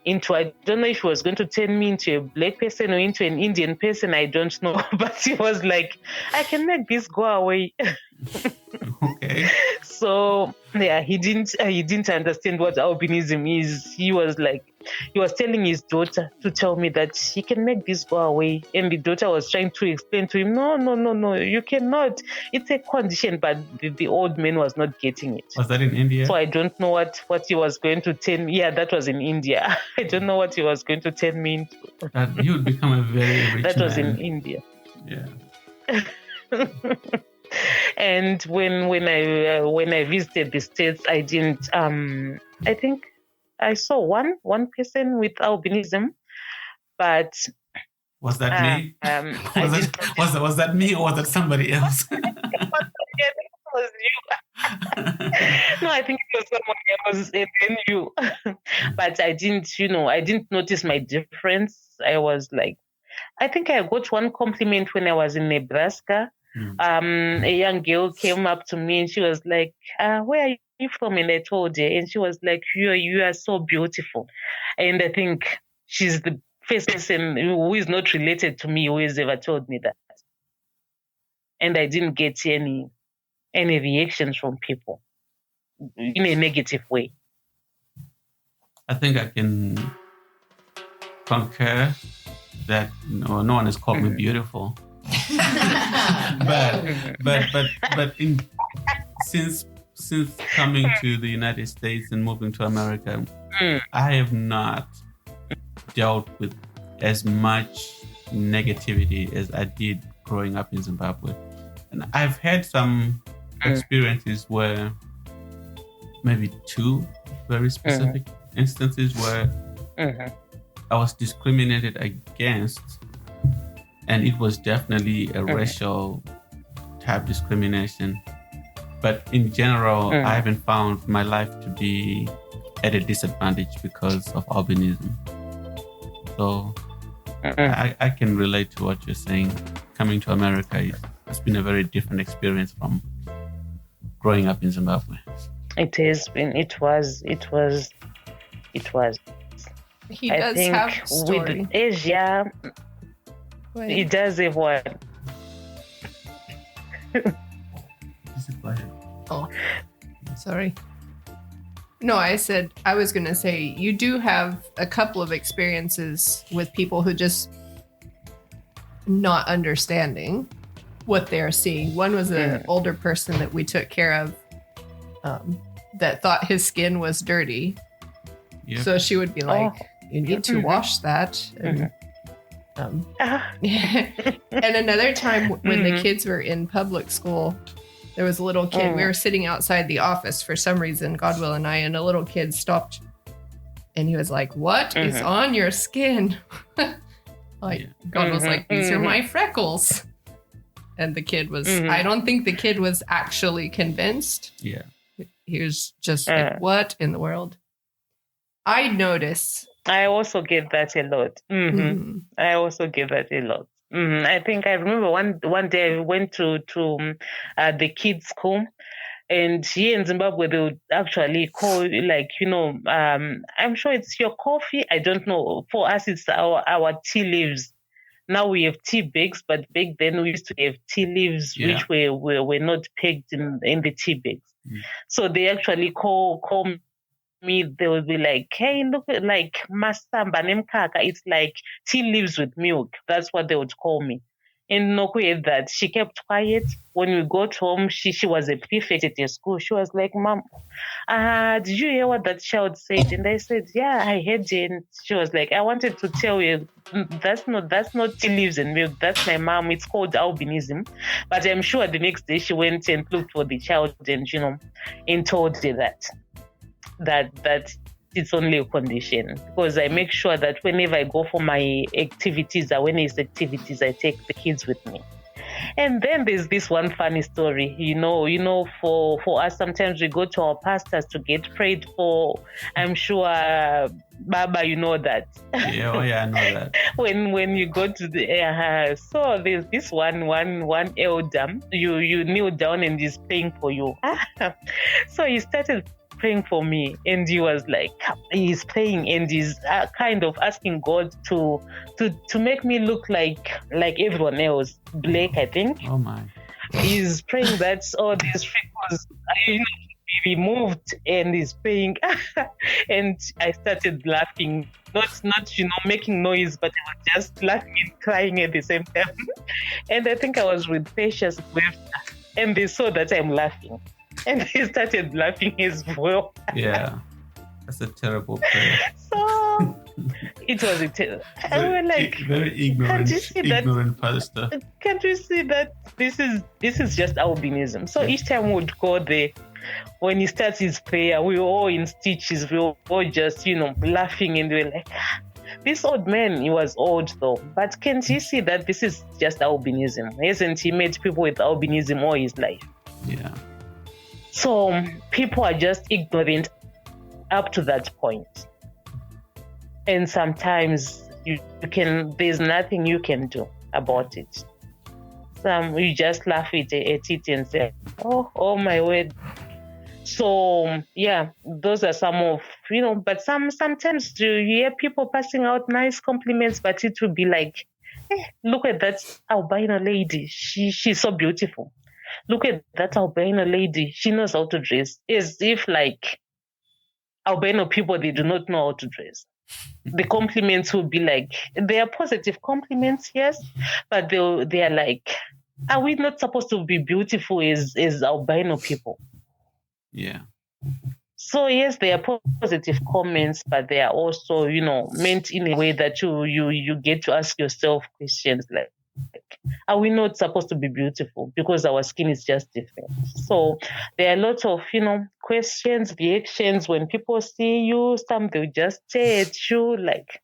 into, I don't know if he was going to turn me into a black person or into an Indian person, I don't know. But he was like, I can make this go away.
Okay.
So yeah, he didn't understand what albinism is. He was telling his daughter to tell me that he can make this go away, and the daughter was trying to explain to him, no, you cannot. It's a condition, but the old man was not getting it.
Was that in India?
So I don't know what he was going to tell me. Yeah, that was in India. I don't know what he was going to tell me into.
That he would become a very rich
That was
man.
in India.
Yeah.
And when I visited the States, I didn't. I think I saw one person with albinism, but
Was that me?
I
Was that me or was that somebody else?
Yeah, it was you. No, I think it was someone else and then you. But I didn't notice my difference. I was like, I think I got one compliment when I was in Nebraska. A young girl came up to me and she was like, where are you from? And I told her, and she was like, you are so beautiful. And I think she's the first person who is not related to me who has ever told me that. And I didn't get any reactions from people in a negative way.
I think I can concur that no one has called me beautiful. but since coming to the United States and moving to America, I have not dealt with as much negativity as I did growing up in Zimbabwe. And I've had some experiences where maybe two very specific instances where I was discriminated against, and it was definitely a racial type discrimination. But in general, I haven't found my life to be at a disadvantage because of albinism. So I can relate to what you're saying. Coming to America, it's been a very different experience from growing up in Zimbabwe.
It has been. It was.
He does have a story.
With Asia, he does have one.
Oh, sorry. No, I said I was going to say you do have a couple of experiences with people who just not understanding what they're seeing. One was an older person that we took care of that thought his skin was dirty. Yep. So she would be like, you need to wash that. And And another time when the kids were in public school, there was a little kid. We were sitting outside the office for some reason, Godwill and I, and a little kid stopped and he was like, "What is on your skin?" Godwill's like, "These are my freckles." And the kid was, I don't think the kid was actually convinced.
Yeah.
He was just like, what in the world? I notice.
I also get that a lot. I also get that a lot. I think I remember one day I went to the kids' school, and here in Zimbabwe they would actually call, like, I'm sure it's your coffee. I don't know. For us, it's our tea leaves. Now we have tea bags, but back then we used to have tea leaves, which were not pegged in the tea bags. So they actually call me. They will be like, "Hey, look, like masamba nemkaka." It's like tea leaves with milk. That's what they would call me. And Noku that she kept quiet. When we got home, she was a prefect at the school. She was like, "Mom, did you hear what that child said?" And I said, "Yeah, I heard it." And she was like, "I wanted to tell you, that's not tea leaves and milk. That's my mom. It's called albinism." But I'm sure the next day she went and looked for the child and and told her that it's only a condition, because I make sure that whenever I go for my activities, awareness activities, I take the kids with me. And then there's this one funny story, for us, sometimes we go to our pastors to get prayed for. I'm sure, Baba, you know that.
Yeah, I know that.
when you go to the so there's this one elder, you kneel down and he's praying for you. So he started praying for me, and he was like, he's praying and he's kind of asking God to make me look like everyone else, black, I think.
Oh my!
He's praying that all these freckles be removed, and he's praying, and I started laughing, not making noise, but I was just laughing and crying at the same time. And I think I was with Patience left, and they saw that I'm laughing. And he started laughing as well.
Yeah, that's a terrible prayer.
So it was we were like,
very ignorant pastor.
Can't you see that this is just albinism? So each time we would go there, when he starts his prayer, we were all in stitches. We were all just laughing, and we were like, this old man, he was old though, but can't you see that this is just albinism? Hasn't he met people with albinism all his life?
Yeah.
So people are just ignorant up to that point. And sometimes there's nothing you can do about it. You just laugh at it and say, oh my word. So yeah, those are some of, but sometimes you hear people passing out nice compliments, but it will be like, hey, look at that albino lady. She's so beautiful. Look at that albino lady. She knows how to dress. As if like albino people, they do not know how to dress. The compliments will be like, they are positive compliments, yes, but they are like, are we not supposed to be beautiful as albino people?
Yeah.
So yes, they are positive comments, but they are also, meant in a way that you get to ask yourself questions like, are we not supposed to be beautiful because our skin is just different? So there are lots of, questions, reactions when people see you. Some they'll just stare at you like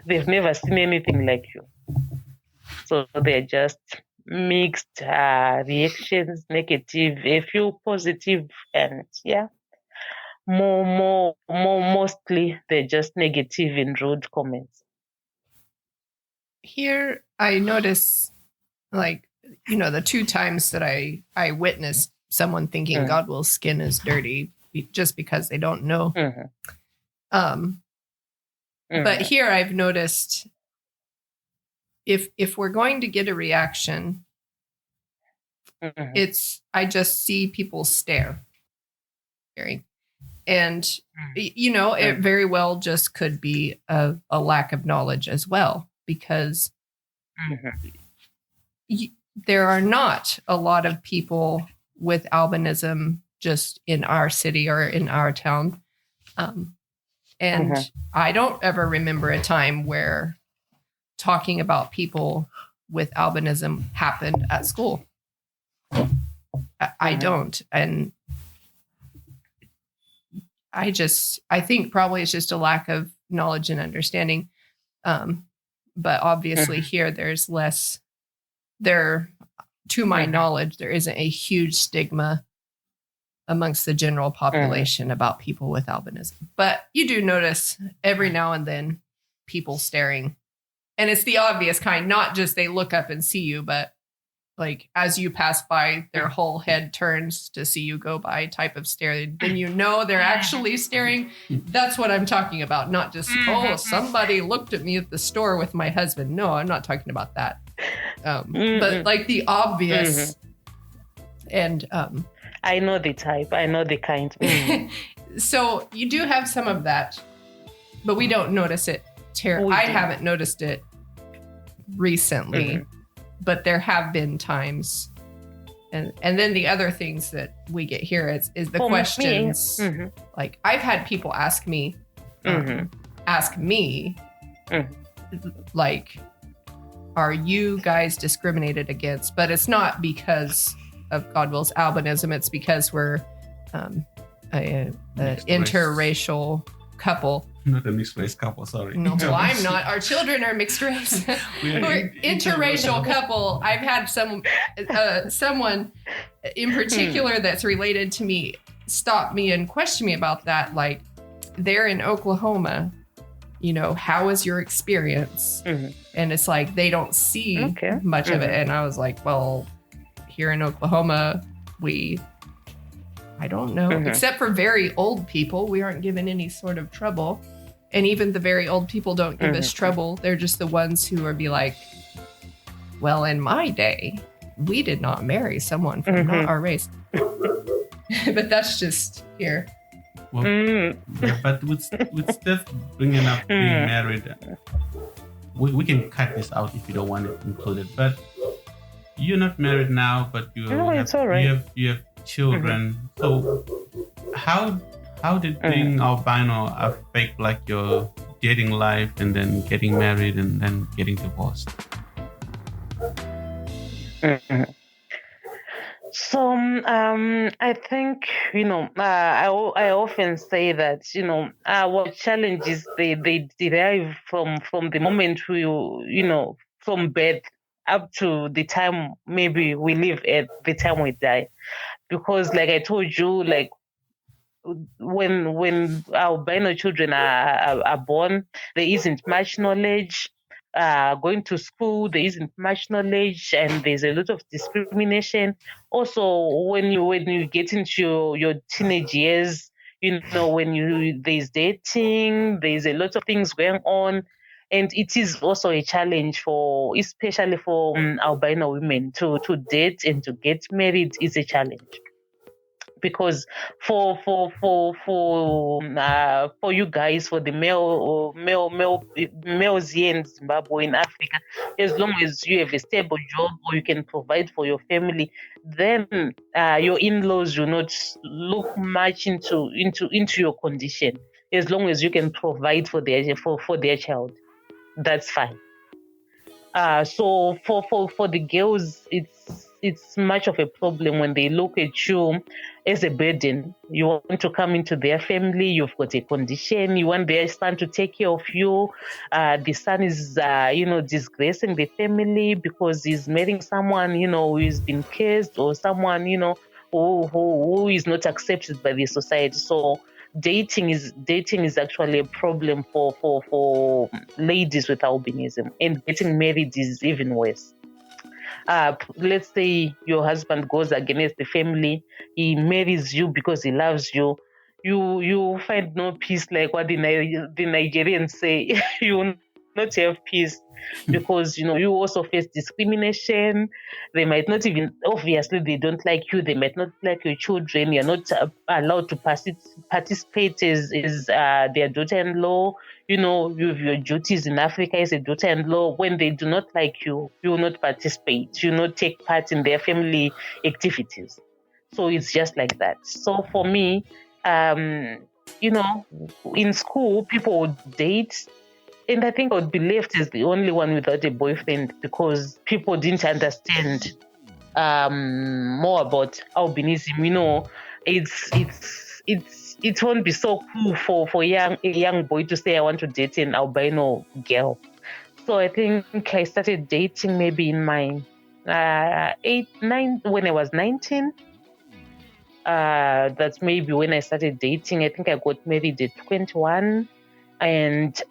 they've never seen anything like you. So they're just mixed reactions, negative, a few positive, and mostly they're just negative and rude comments.
Here, I notice, like, the two times that I witnessed someone thinking Godwill's skin is dirty just because they don't know. But here I've noticed if we're going to get a reaction, I just see people stare. And, it very well just could be a lack of knowledge as well. Because there are not a lot of people with albinism just in our city or in our town. And I don't ever remember a time where talking about people with albinism happened at school. I don't. And I think probably it's just a lack of knowledge and understanding. But obviously here there's less there, to my knowledge, there isn't a huge stigma amongst the general population about people with albinism. But you do notice every now and then people staring. And it's the obvious kind, not just they look up and see you, but like as you pass by, their whole head turns to see you go by type of stare. Then you know they're actually staring. That's what I'm talking about. Not just, oh, somebody looked at me at the store with my husband. No, I'm not talking about that. But like the obvious. And
I know the type. I know the kind.
So you do have some of that, but we don't notice it. I haven't noticed it recently, but there have been times. And then the other things that we get here is the questions. Like I've had people ask me, like, are you guys discriminated against? But it's not because of God will's albinism. It's because we're an interracial couple.
Not a mixed race couple, sorry.
No, well, I'm not. Our children are mixed race. We're interracial couple. I've had someone in particular that's related to me stop me and question me about that. Like, they're in Oklahoma. How is your experience? And it's like they don't see much of it. And I was like, well, here in Oklahoma, I don't know, except for very old people, we aren't given any sort of trouble. And even the very old people don't give us trouble. They're just the ones who are be like, well, in my day, we did not marry someone from not our race. But that's just here.
Well, but with Steph bringing up being married, we can cut this out if you don't want it included. But you're not married now, but you have children. So how did being albino affect like your dating life and then getting married and then getting divorced?
So I think I often say that our challenges they derive from the moment from birth up to the time maybe we live at the time we die, because like I told you, like when our albino children are born, there isn't much knowledge. Going to school, there isn't much knowledge, and there's a lot of discrimination. Also, when you get into your teenage years, when there's dating, there's a lot of things going on, and it is also a challenge especially for albino women to date and to get married is a challenge. Because for you guys, for the males here in Zimbabwe, in Africa, as long as you have a stable job or you can provide for your family, then your in-laws will not look much into your condition. As long as you can provide for their child, that's fine. So for the girls, it's much of a problem when they look at you as a burden. You want to come into their family, you've got a condition, you want their son to take care of you. The son is, disgracing the family because he's marrying someone, who's been cursed, or someone, who is not accepted by the society. So dating is actually a problem for ladies with albinism, and getting married is even worse. Let's say your husband goes against the family, he marries you because he loves you. You find no peace, like what the Nigerians say. You will not have peace because you also face discrimination. They might not even, obviously they don't like you, they might not like your children. You're not allowed to participate as their daughter-in-law. You have your duties in Africa as a daughter-in-law. When they do not like you, you will not participate, you will not take part in their family activities. So it's just like that. So for me, in school, people would date. And I think I would be left as the only one without a boyfriend because people didn't understand more about albinism. You know, it won't be so cool for a young boy to say I want to date an albino girl. So I think I started dating maybe in my 9 when I was 19. That's maybe when I started dating. I think I got married at 21, and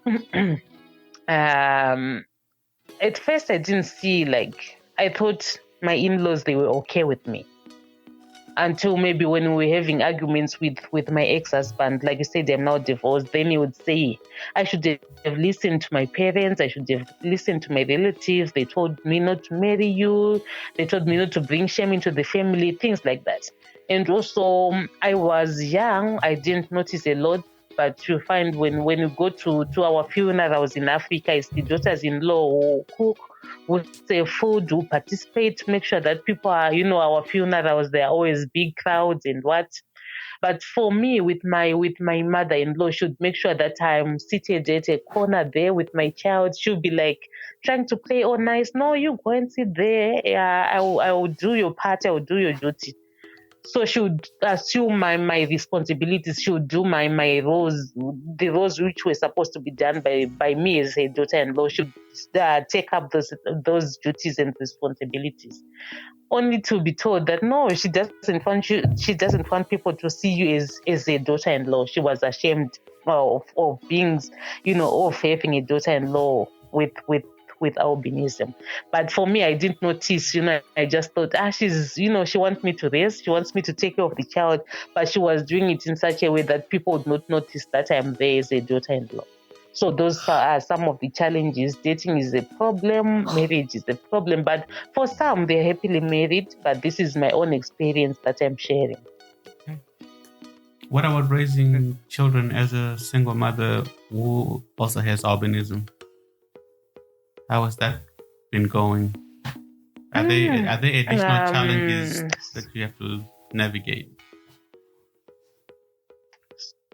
at first I didn't see, like, I thought my in-laws, they were okay with me until maybe when we were having arguments with my ex-husband. Like you said, I'm now divorced. Then he would say I should have listened to my parents, I should have listened to my relatives. They told me not to marry you, they told me not to bring shame into the family, things like that. And also, I was young, I didn't notice a lot. But you find when you go to our funerals in Africa, it's the daughters-in-law who cook, who serve food, who participate, make sure that people are, our funerals, there are always big crowds and what. But for me, with my mother-in-law, should make sure that I'm seated at a corner there with my child. She'll be like trying to play all nice. No, you go and sit there. I will do your part. I will do your duty. So she would assume my responsibilities. She would do my roles, the roles which were supposed to be done by me as a daughter-in-law. She would take up those duties and responsibilities, only to be told that no, she doesn't want people to see you as a daughter-in-law. She was ashamed of being, of having a daughter-in-law with albinism. But for me, I didn't notice, I just thought, she's, she wants me to raise, she wants me to take care of the child, but she was doing it in such a way that people would not notice that I'm there as a daughter-in-law. So those are some of the challenges. Dating is a problem, marriage is a problem, but for some, they're happily married, but this is my own experience that I'm sharing.
What about raising children as a single mother who also has albinism? How has that been going? Are there additional challenges that you have to navigate?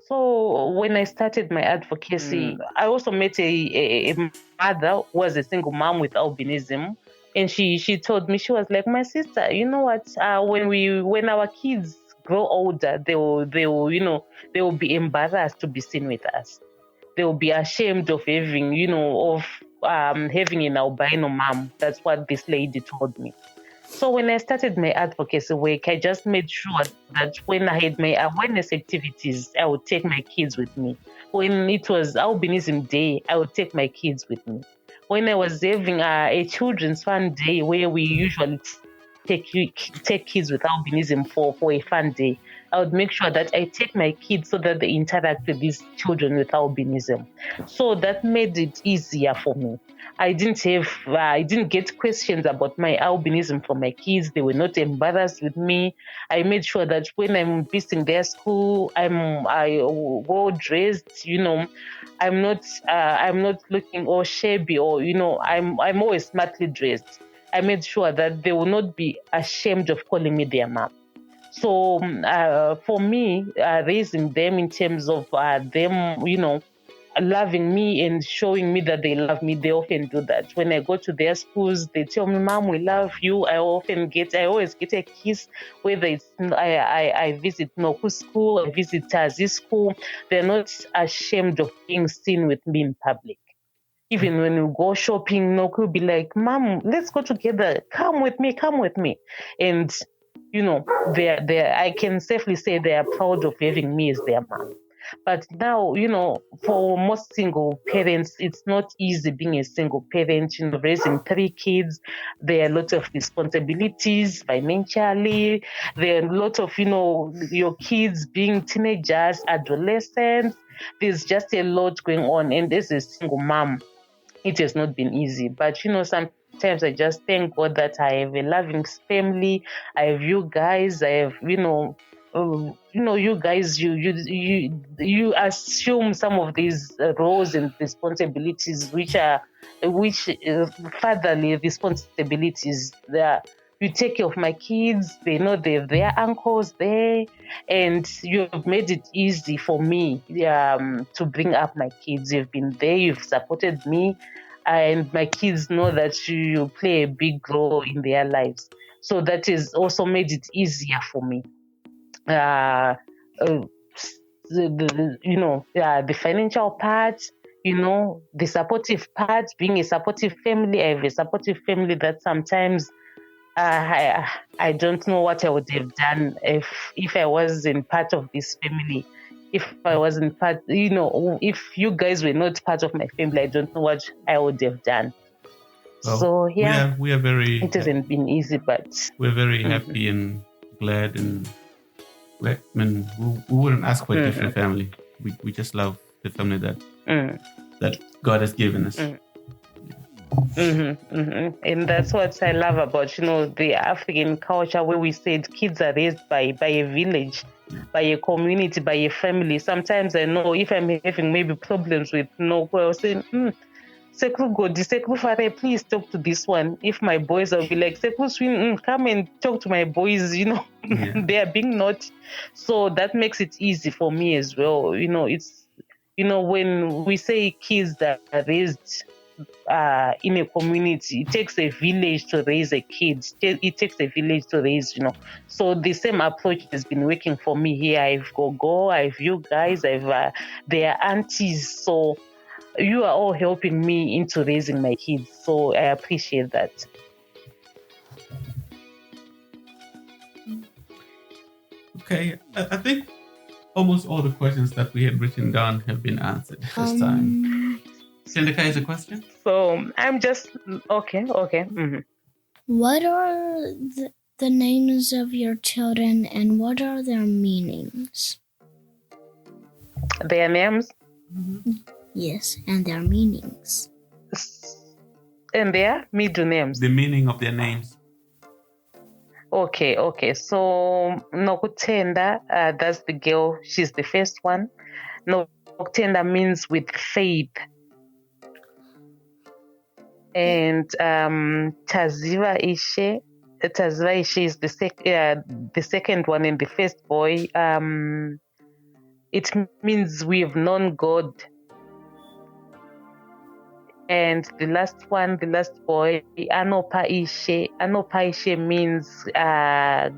So when I started my advocacy, I also met a mother who was a single mom with albinism. And she told me, she was like, my sister, you know what? When our kids grow older, they will be embarrassed to be seen with us. They will be ashamed of having, having an albino mom. That's what this lady told me. So when I started my advocacy work, I just made sure that when I had my awareness activities, I would take my kids with me. When it was Albinism Day, I would take my kids with me. When I was having a children's fun day where we usually take kids with albinism for a fun day, I would make sure that I take my kids so that they interact with these children with albinism. So that made it easier for me. I didn't get questions about my albinism from my kids. They were not embarrassed with me. I made sure that when I'm visiting their school, I well dressed. I'm not looking all shabby or I'm always smartly dressed. I made sure that they will not be ashamed of calling me their mom. So for me, raising them in terms of them, loving me and showing me that they love me, they often do that. When I go to their schools, they tell me, Mom, we love you. I always get a kiss, whether it's I visit Noku's school, I visit Tazi's school. They're not ashamed of being seen with me in public. Even when we go shopping, Noku will be like, Mom, let's go together. Come with me. And, I can safely say they are proud of having me as their mom. But now, for most single parents, it's not easy being a single parent, raising 3 kids. There are a lot of responsibilities financially. There are a lot of, your kids being teenagers, adolescents. There's just a lot going on. And as a single mom, it has not been easy. But, sometimes I just thank God that I have a loving family. I have you guys. I have, you guys, you assume some of these roles and responsibilities, which fatherly responsibilities. you take care of my kids. They know they have their uncles there, and you've made it easy for me to bring up my kids. You've been there, you've supported me, and my kids know that you play a big role in their lives. So that has also made it easier for me. The financial part, the supportive part, being a supportive family. I have a supportive family that sometimes I don't know what I would have done if I wasn't part of this family. If I wasn't part, if you guys were not part of my family, I don't know what I would have done.
Well,
So yeah,
we are very.
It hasn't been easy, but
we're very happy and glad, and we wouldn't ask for a different family. We just love the family that God has given us.
And that's what I love about the African culture, where we said kids are raised by a village, by a community, by a family. Sometimes I know if I'm having maybe problems with I'll say, Seklu Godi, Seklu Fare, please talk to this one. If my boys will be like, Seklu Swin, come and talk to my boys, they are being naughty. So that makes it easy for me as well. It's, when we say kids that are raised in a community, it takes a village to raise a kid. It takes a village to raise, So the same approach has been working for me here. I've Gogo, I've you guys, I've their aunties. So you are all helping me into raising my kids. So I appreciate that.
Okay, I think almost all the questions that we had written down have been answered this time. Sindika has a question?
So I'm just okay. Mm-hmm.
What are the names of your children, and what are their meanings?
Their names?
Mm-hmm.
Yes, and their meanings.
And their middle names?
The meaning of their names.
Okay. So Nokutenda, that's the girl. She's the first one. Nokutenda means with faith. And Taziva Ishe is the second one, and the first boy. It means we have known God. And the last boy, Anopa Ishe means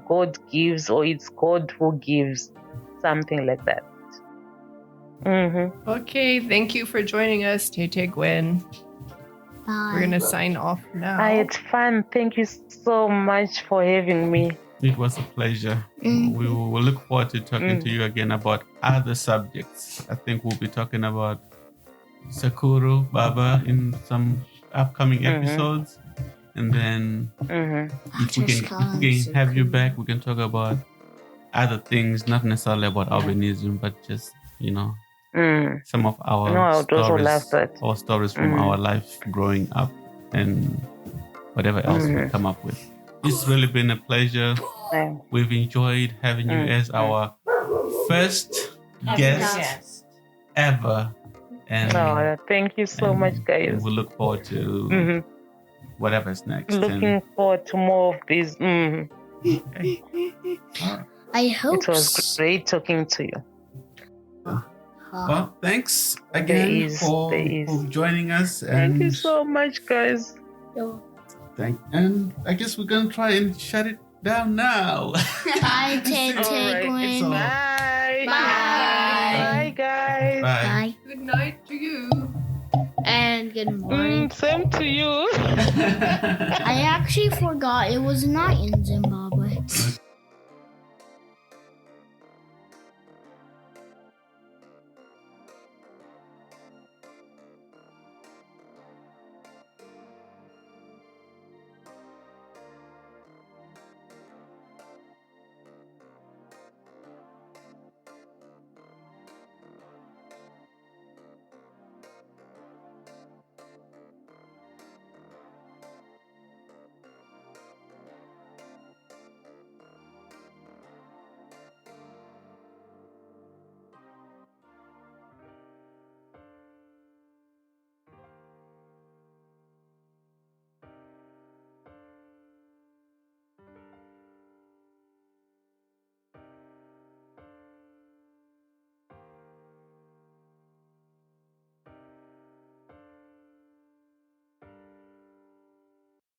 God gives, or it's God who gives, something like that. Mm-hmm.
Okay, thank you for joining us, Tete Gwen.
Bye.
We're going to sign off now.
It's fun. Thank you so much for having me.
It was a pleasure.
Mm-hmm.
We will look forward to talking to you again about other subjects. I think we'll be talking about Sakuru Baba in some upcoming episodes. And then if we can have you back, we can talk about other things, not necessarily about albinism, but just, some of our stories from our life growing up and whatever else we come up with. It's really been a pleasure. We've enjoyed having you as our first guest ever. And
thank you so much, guys.
We'll look forward to whatever's next.
Looking forward to more of these.
Okay.
I hope
it was great talking to you.
Well, thanks again for joining us. And
thank you so much, guys.
And I guess we're gonna try and shut it down now.
Bye, Tete Gwen.
Bye.
Bye,
guys.
Bye.
Good night to you.
And good morning.
Same to you.
I actually forgot it was night in Zimbabwe.